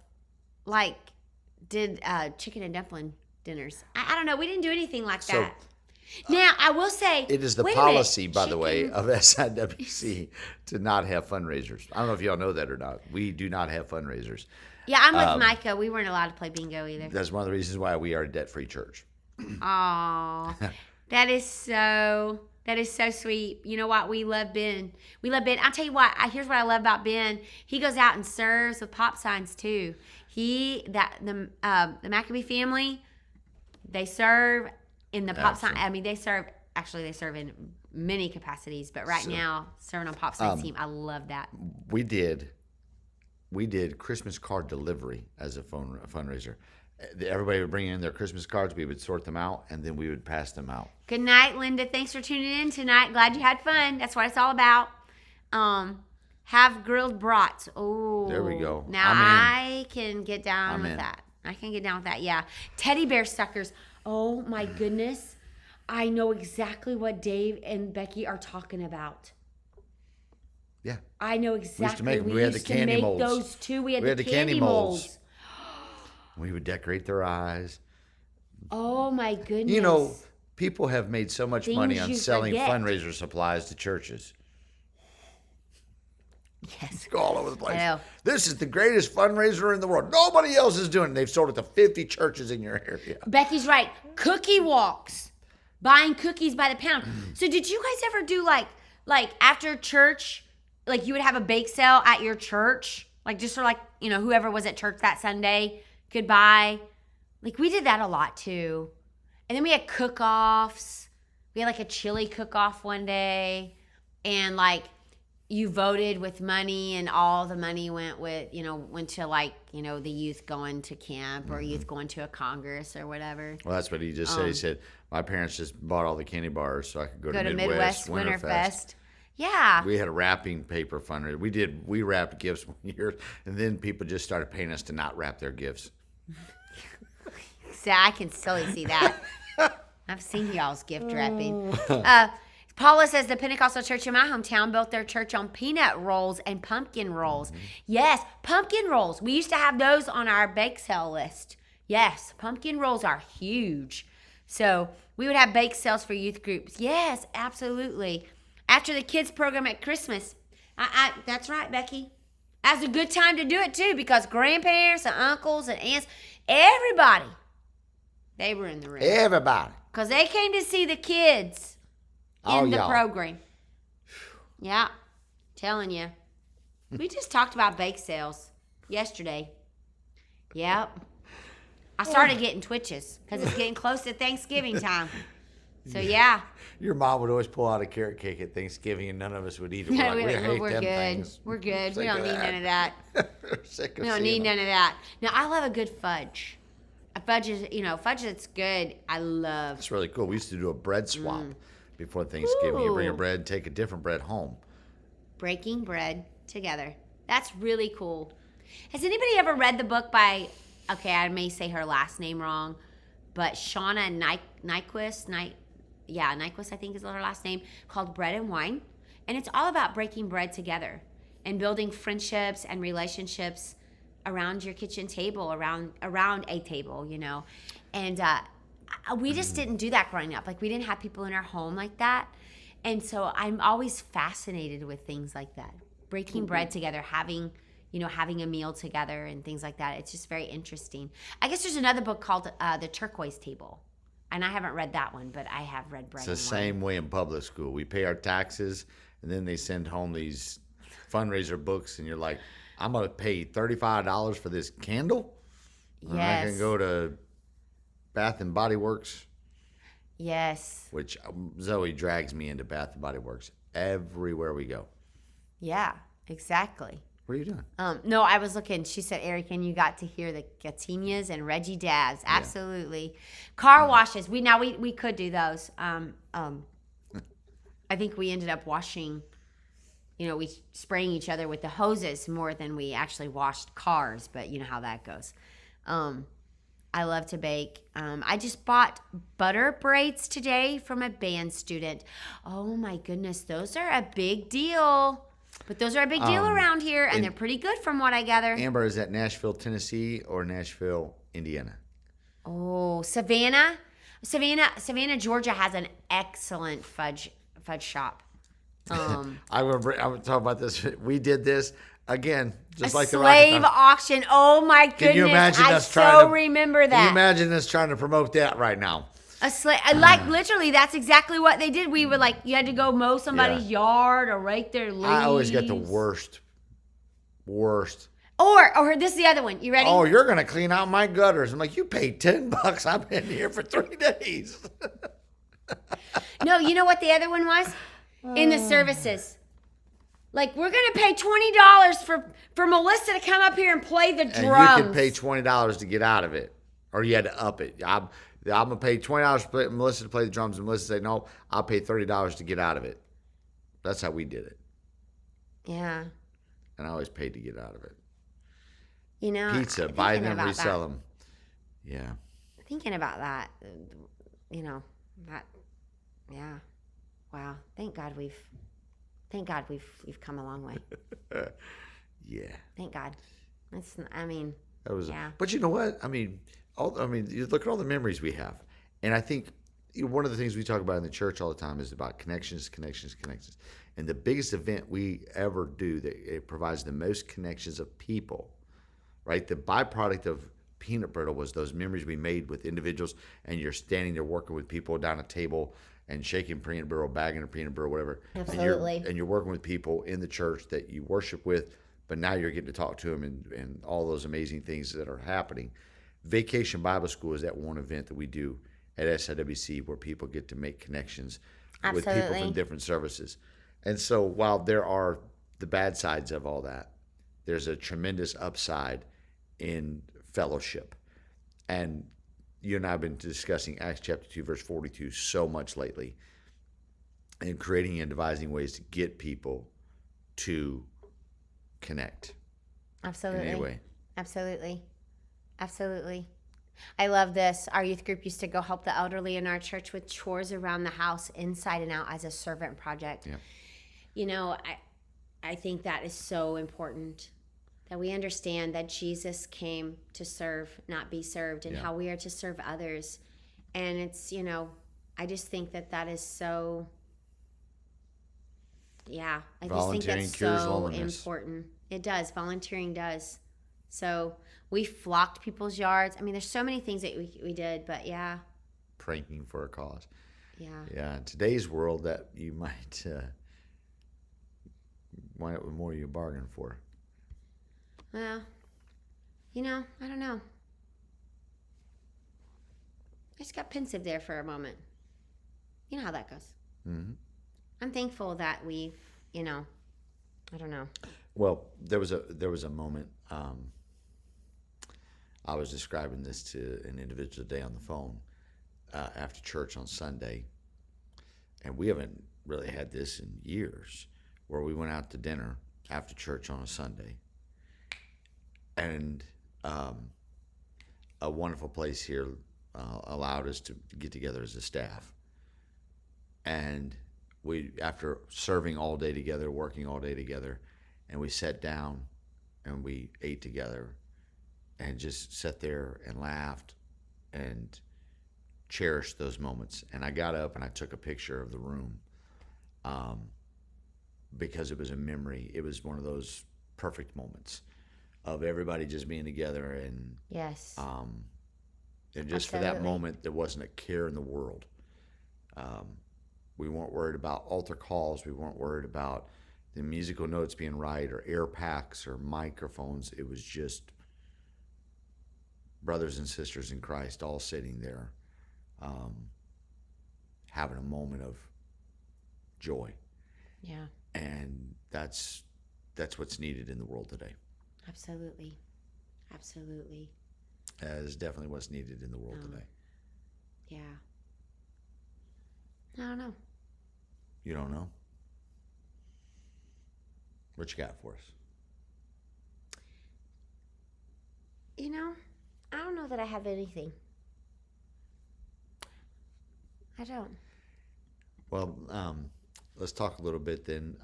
did chicken and dumpling dinners. I don't know. We didn't do anything like that. Now I will say it is the policy, by the way, of SIWC to not have fundraisers. I don't know if y'all know that or not. We do not have fundraisers. Yeah, I'm with Micah. We weren't allowed to play bingo either. That's one of the reasons why we are a debt-free church. Oh, that is so sweet. You know what? We love Ben. I'll tell you what. Here's what I love about Ben. He goes out and serves with pop signs too. The Maccabee family, they serve in the pop sign. I mean, they serve in many capacities, but right now serving on pop sign team. I love that. We did Christmas card delivery as a fundraiser. Everybody would bring in their Christmas cards. We would sort them out, and then we would pass them out. Good night, Linda. Thanks for tuning in tonight. Glad you had fun. That's what it's all about. Have grilled brats. Oh, there we go. Now I can get down with that. I can get down with that. Yeah, teddy bear suckers. Oh my goodness, I know exactly what Dave and Becky are talking about. Yeah, I know exactly. We had the candy molds. Those two. We had the candy molds. We would decorate their eyes. Oh my goodness! You know, people have made so much money on selling forget. fundraiser supplies to churches. Yes, go all over the place. I know. This is the greatest fundraiser in the world. Nobody else is doing it. They've sold it to 50 churches in your area. Becky's right. Cookie walks, buying cookies by the pound. So did you guys ever do like after church, like you would have a bake sale at your church, like just for whoever was at church that Sunday could buy? Like we did that a lot too. And then we had cook-offs. We had like a chili cook-off one day, and you voted with money, and all the money went to the youth going to camp or youth going to a congress or whatever. Well, that's what he just said. He said, my parents just bought all the candy bars so I could go to Midwest Winterfest. Yeah. We had a wrapping paper fundraiser. We wrapped gifts one year, and then people just started paying us to not wrap their gifts. So I can totally see that. I've seen y'all's gift wrapping. Paula says the Pentecostal church in my hometown built their church on peanut rolls and pumpkin rolls. Yes, pumpkin rolls. We used to have those on our bake sale list. Yes, pumpkin rolls are huge. So we would have bake sales for youth groups. Yes, absolutely. After the kids program at Christmas. That's right, Becky. That's a good time to do it too, because grandparents and uncles and aunts, everybody, they were in the room. Everybody. Because they came to see the kids in the program. Yeah, telling you. We just talked about bake sales yesterday. Yep. I started getting twitches because it's getting close to Thanksgiving time. So, yeah. Your mom would always pull out a carrot cake at Thanksgiving, and none of us would eat it. No, We're we're hate them good. things. We're good. We Sick don't of need that. none of that. We're sick of We don't seeing need them. none of that. Now, I love a good fudge. A fudge is, fudge that's good. I love. It's really cool. We used to do a bread swap before Thanksgiving. You bring a Ooh. bread, take a different bread home. Breaking bread together. That's really cool. Has anybody ever read the book by, okay, I may say her last name wrong, but Shauna Nyquist, Nyquist, I think is her last name, called Bread and Wine. And it's all about breaking bread together and building friendships and relationships around your kitchen table, around a table, And we just didn't do that growing up. Like, we didn't have people in our home like that. And so I'm always fascinated with things like that. Breaking bread together, having a meal together and things like that. It's just very interesting. I guess there's another book called The Turquoise Table. And I haven't read that one, but I have read Bread It's the and same way in public school. We pay our taxes, and then they send home these fundraiser books, and you're like, I'm going to pay $35 for this candle? Wine. And I Yes. can go to Bath and Body Works, Yes. which Zoe drags me into Bath and Body Works everywhere we go. Yeah, exactly. What are you doing? No, I was looking. She said, Eric, and you got to hear the Gatinias and Reggie Dabs. Absolutely. Car washes. We could do those. I think we ended up washing, we spraying each other with the hoses more than we actually washed cars, but you know how that goes. I love to bake. I just bought butter braids today from a band student. Oh my goodness, those are a big deal. But those are a big deal around here, and they're pretty good from what I gather. Amber, is that Nashville, Tennessee, or Nashville, Indiana? Oh, Savannah, Georgia has an excellent fudge shop. I remember I was talking about this. We did this again, just like the slave Rocket auction. Oh my goodness! Can you imagine I us trying so to remember Can you that. imagine us trying to promote that right now? Like literally, that's exactly what they did. We were like, you had to go mow somebody's yard or rake their leaves. I always get the worst. Or this is the other one. You ready? Oh, you're gonna clean out my gutters. I'm like, you paid $10. I've been here for 3 days. No, you know what the other one was? In the services. Like, we're going to pay $20 for Melissa to come up here and play the drums. And you could pay $20 to get out of it, or you had to up it. I'm gonna pay $20 for Melissa to play the drums, and Melissa said, "No, I'll pay $30 to get out of it." That's how we did it, Yeah. and I always paid to get out of it. I'm Pizza, buy thinking them, about resell that. them. Yeah. Thinking about that, yeah. Wow. Thank God we've come a long way. Yeah. Thank God. That was. Yeah. But you know what? You look at all the memories we have, and I think one of the things we talk about in the church all the time is about connections. And the biggest event we ever do that it provides the most connections of people, right? The byproduct of peanut brittle was those memories we made with individuals, and you're standing there working with people down a table and shaking peanut brittle, bagging a peanut brittle, whatever. Absolutely. And you're working with people in the church that you worship with, but now you're getting to talk to them and all those amazing things that are happening. Vacation Bible School is that one event that we do at SIWC where people get to make connections with people Absolutely. from different services. And so while there are the bad sides of all that, there's a tremendous upside in fellowship. And you and I have been discussing Acts chapter 2, verse 42 so much lately, and creating and devising ways to get people to connect Absolutely. in any way. Absolutely. I love this. Our youth group used to go help the elderly in our church with chores around the house, inside and out, as a servant project. Yeah. You know, I think that is so important, that we understand that Jesus came to serve, not be served, and Yeah. how we are to serve others. And it's, you know, I just think that that is so, yeah, I just think Volunteering that's cures so loneliness. important. It does. Volunteering does. So we flocked people's yards. I mean, there's so many things that we did, but yeah, Pranking for a cause. yeah. Yeah, in today's world, that you might wind up with more you bargain for. Well, you know, I don't know. I just got pensive there for a moment. You know how that goes. Mm-hmm. I'm thankful that we've, you know, I don't know. Well, there was a moment. I was describing this to an individual today on the phone after church on Sunday, and we haven't really had this in years, where we went out to dinner after church on a Sunday, and a wonderful place here allowed us to get together as a staff, and we, after serving all day together, working all day together, and we sat down and we ate together and just sat there and laughed and cherished those moments. And I got up and I took a picture of the room because it was a memory. It was one of those perfect moments of everybody just being together, and Yes. and just for that Absolutely. moment, there wasn't a care in the world. We weren't worried about altar calls. We weren't worried about the musical notes being right, or air packs, or microphones. It was just brothers and sisters in Christ all sitting there, having a moment of joy. Yeah, And that's what's needed in the world today. absolutely. Absolutely. That is definitely what's needed in the world today. Yeah. I don't know. You don't know? What you got for us? You know, I don't know that I have anything. I don't. Well, let's talk a little bit then.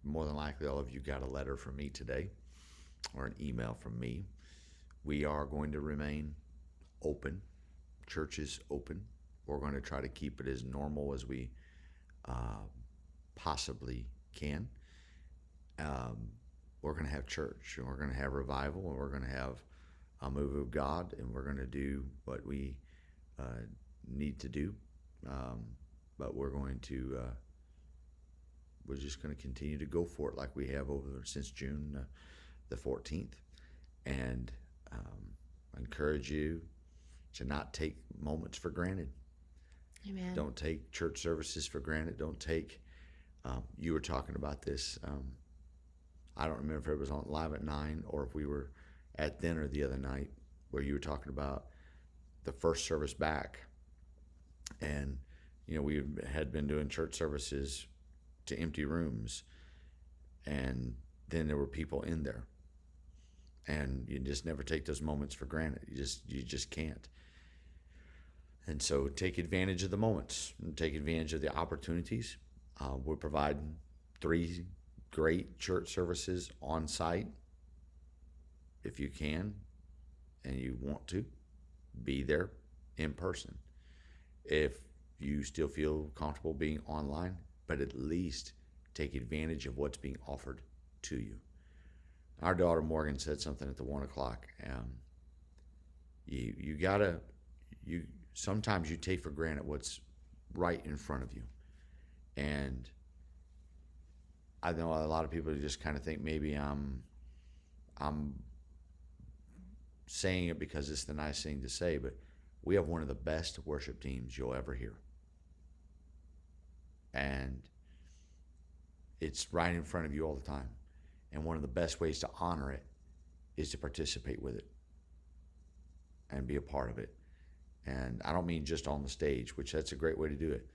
More than likely, all of you got a letter from me today, or an email from me. We are going to remain open. Church is open. We're going to try to keep it as normal as we possibly can. We're going to have church, and we're going to have revival, and we're going to have a move of God, and we're going to do what we need to do. But we're just going to continue to go for it like we have since June the 14th. And I encourage you to not take moments for granted. Amen. Don't take church services for granted. Don't take, you were talking about this. I don't remember if it was on Live at 9 or if we were at dinner the other night, where you were talking about the first service back. And, we had been doing church services to empty rooms, and then there were people in there. And you just never take those moments for granted. You just can't. And so take advantage of the moments, and take advantage of the opportunities. We're providing 3 great church services on site. If you can and you want to, be there in person. If you still feel comfortable being online, but at least take advantage of what's being offered to you. Our daughter Morgan said something at the 1 o'clock. Sometimes you take for granted what's right in front of you. And I know a lot of people just kind of think maybe I'm saying it because it's the nice thing to say, but we have one of the best worship teams you'll ever hear. And it's right in front of you all the time. And one of the best ways to honor it is to participate with it and be a part of it. And I don't mean just on the stage, which that's a great way to do it,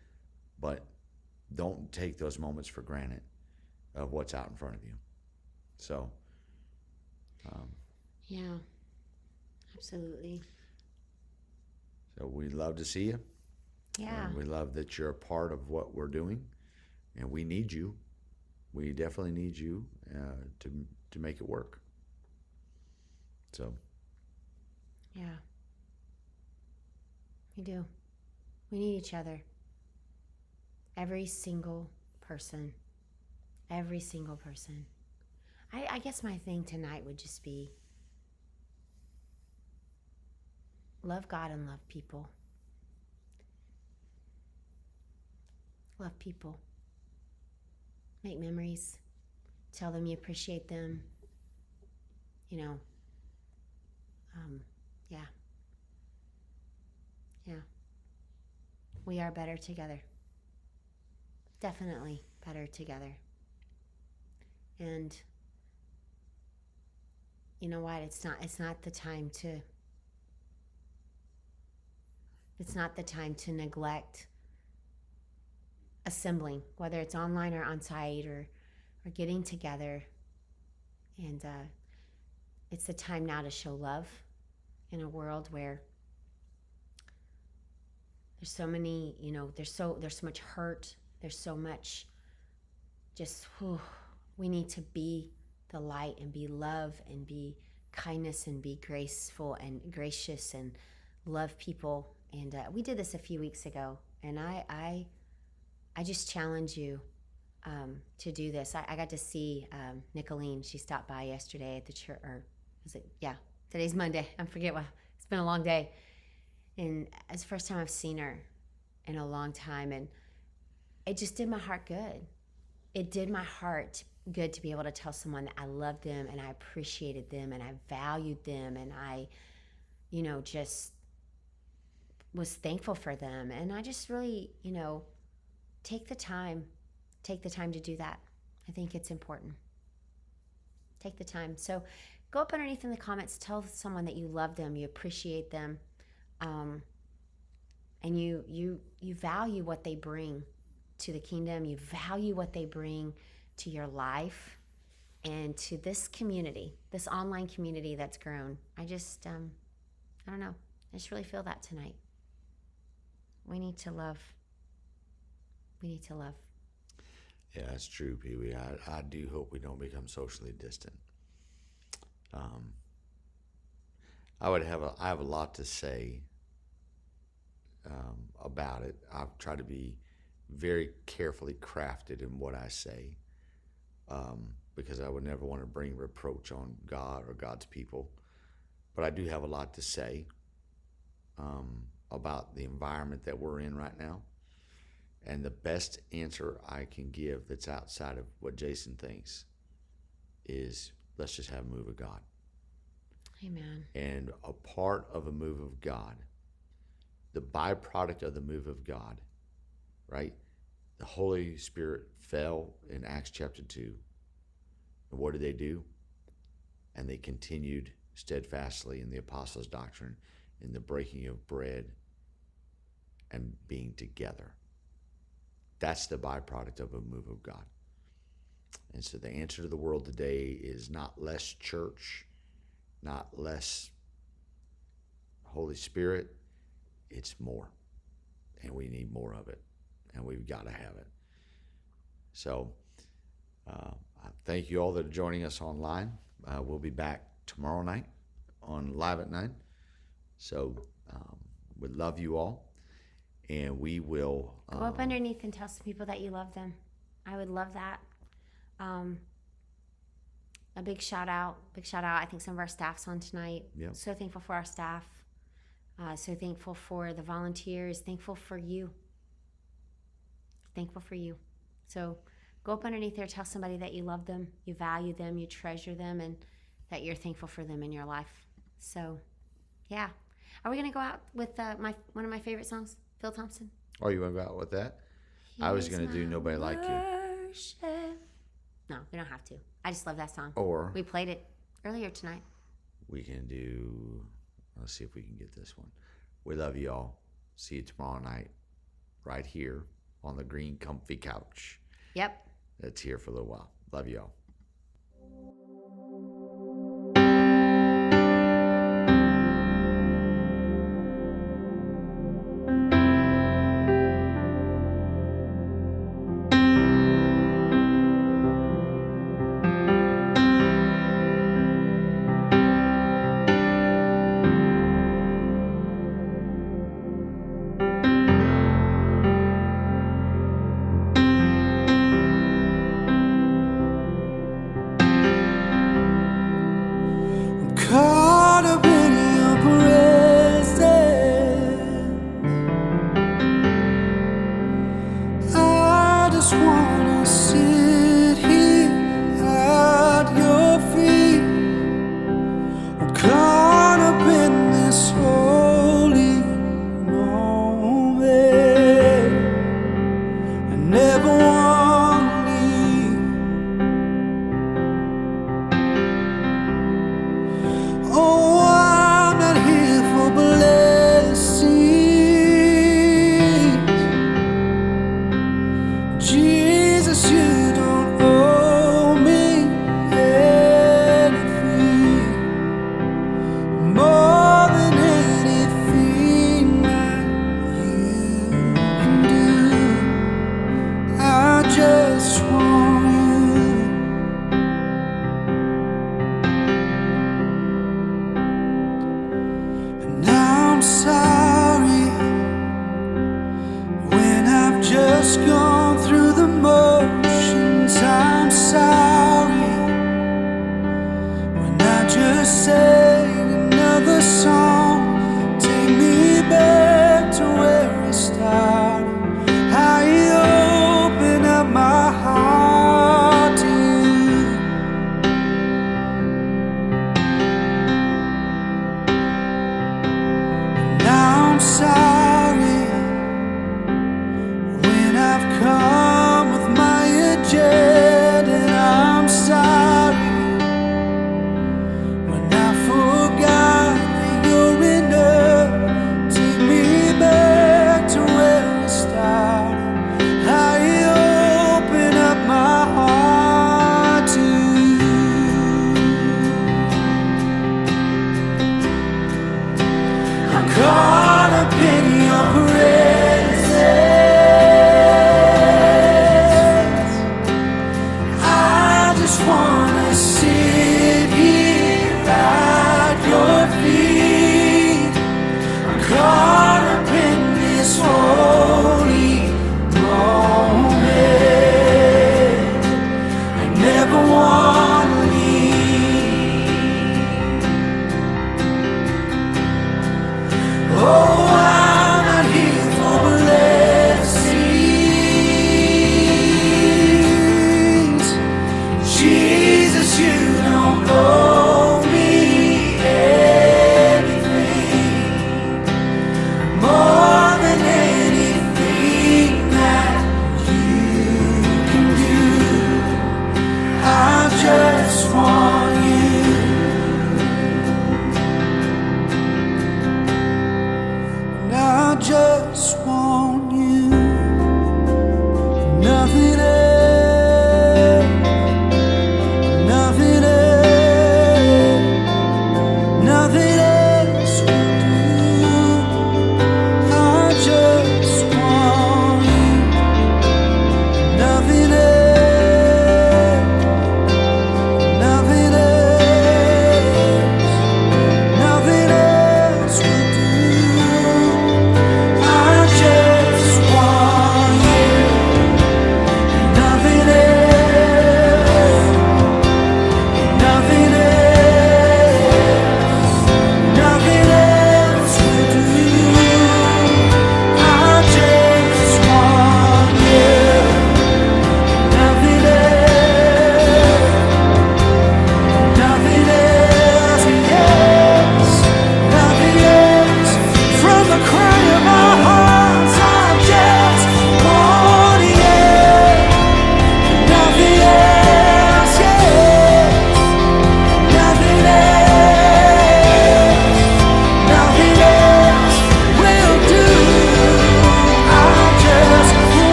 but don't take those moments for granted of what's out in front of you. So, Yeah, absolutely. So we love to see you. Yeah. And we love that you're a part of what we're doing, and we need you. We definitely need you to make it work. So. Yeah. We do. We need each other. Every single person. Every single person. I guess my thing tonight would just be love God and love people. Love people. Make memories. Tell them you appreciate them. You know, yeah. Yeah. We are better together. Definitely better together. And you know what? It's not the time to neglect assembling, whether it's online or on site or getting together. And it's the time now to show love in a world where there's so many, there's so much hurt. There's so much just, we need to be the light and be love and be kindness and be graceful and gracious and love people. And we did this a few weeks ago, and I just challenge you to do this. I got to see Nicolene. She stopped by yesterday at the church, or was it? Yeah, today's Monday. I forget what. It's been a long day, and it's the first time I've seen her in a long time, and it just did my heart good. It did my heart good to be able to tell someone that I loved them and I appreciated them and I valued them and I, just was thankful for them. And I just really, take the time to do that. I think it's important. Take the time. So go up underneath in the comments, tell someone that you love them, you appreciate them, and you value what they bring to the kingdom. You value what they bring to your life and to this community, this online community that's grown. I just, I don't know. I just really feel that tonight. We need to love. We need to love. Yeah, that's true, Pee Wee. I do hope we don't become socially distant. I have a lot to say about it. I've tried to be very carefully crafted in what I say, because I would never want to bring reproach on God or God's people. But I do have a lot to say about the environment that we're in right now. And the best answer I can give that's outside of what Jason thinks is, let's just have a move of God. Amen. And a part of a move of God, the byproduct of the move of God, right? The Holy Spirit fell in Acts chapter 2. And what did they do? And they continued steadfastly in the apostles' doctrine, in the breaking of bread, and being together. That's the byproduct of a move of God. And so the answer to the world today is not less church, not less Holy Spirit. It's more. And we need more of it. And we've got to have it. So I thank you all that are joining us online. We'll be back tomorrow night on Live at 9. So we love you all. And we will go up underneath and tell some people that you love them. I would love that. A big shout out. I think some of our staff's on tonight. Yep. So thankful for our staff. So thankful for the volunteers. Thankful for you. Thankful for you. So go up underneath there. Tell somebody that you love them, you value them, you treasure them, and that you're thankful for them in your life. So, yeah. Are we gonna go out with one of my favorite songs? Phil Thompson. Oh, you want to go out with that? I was going to do Nobody Like You. No, we don't have to. I just love that song. Or we played it earlier tonight. We can do, let's see if we can get this one. We love you all. See you tomorrow night right here on the green comfy couch. Yep. It's here for a little while. Love you all. I'm sorry when I've just gone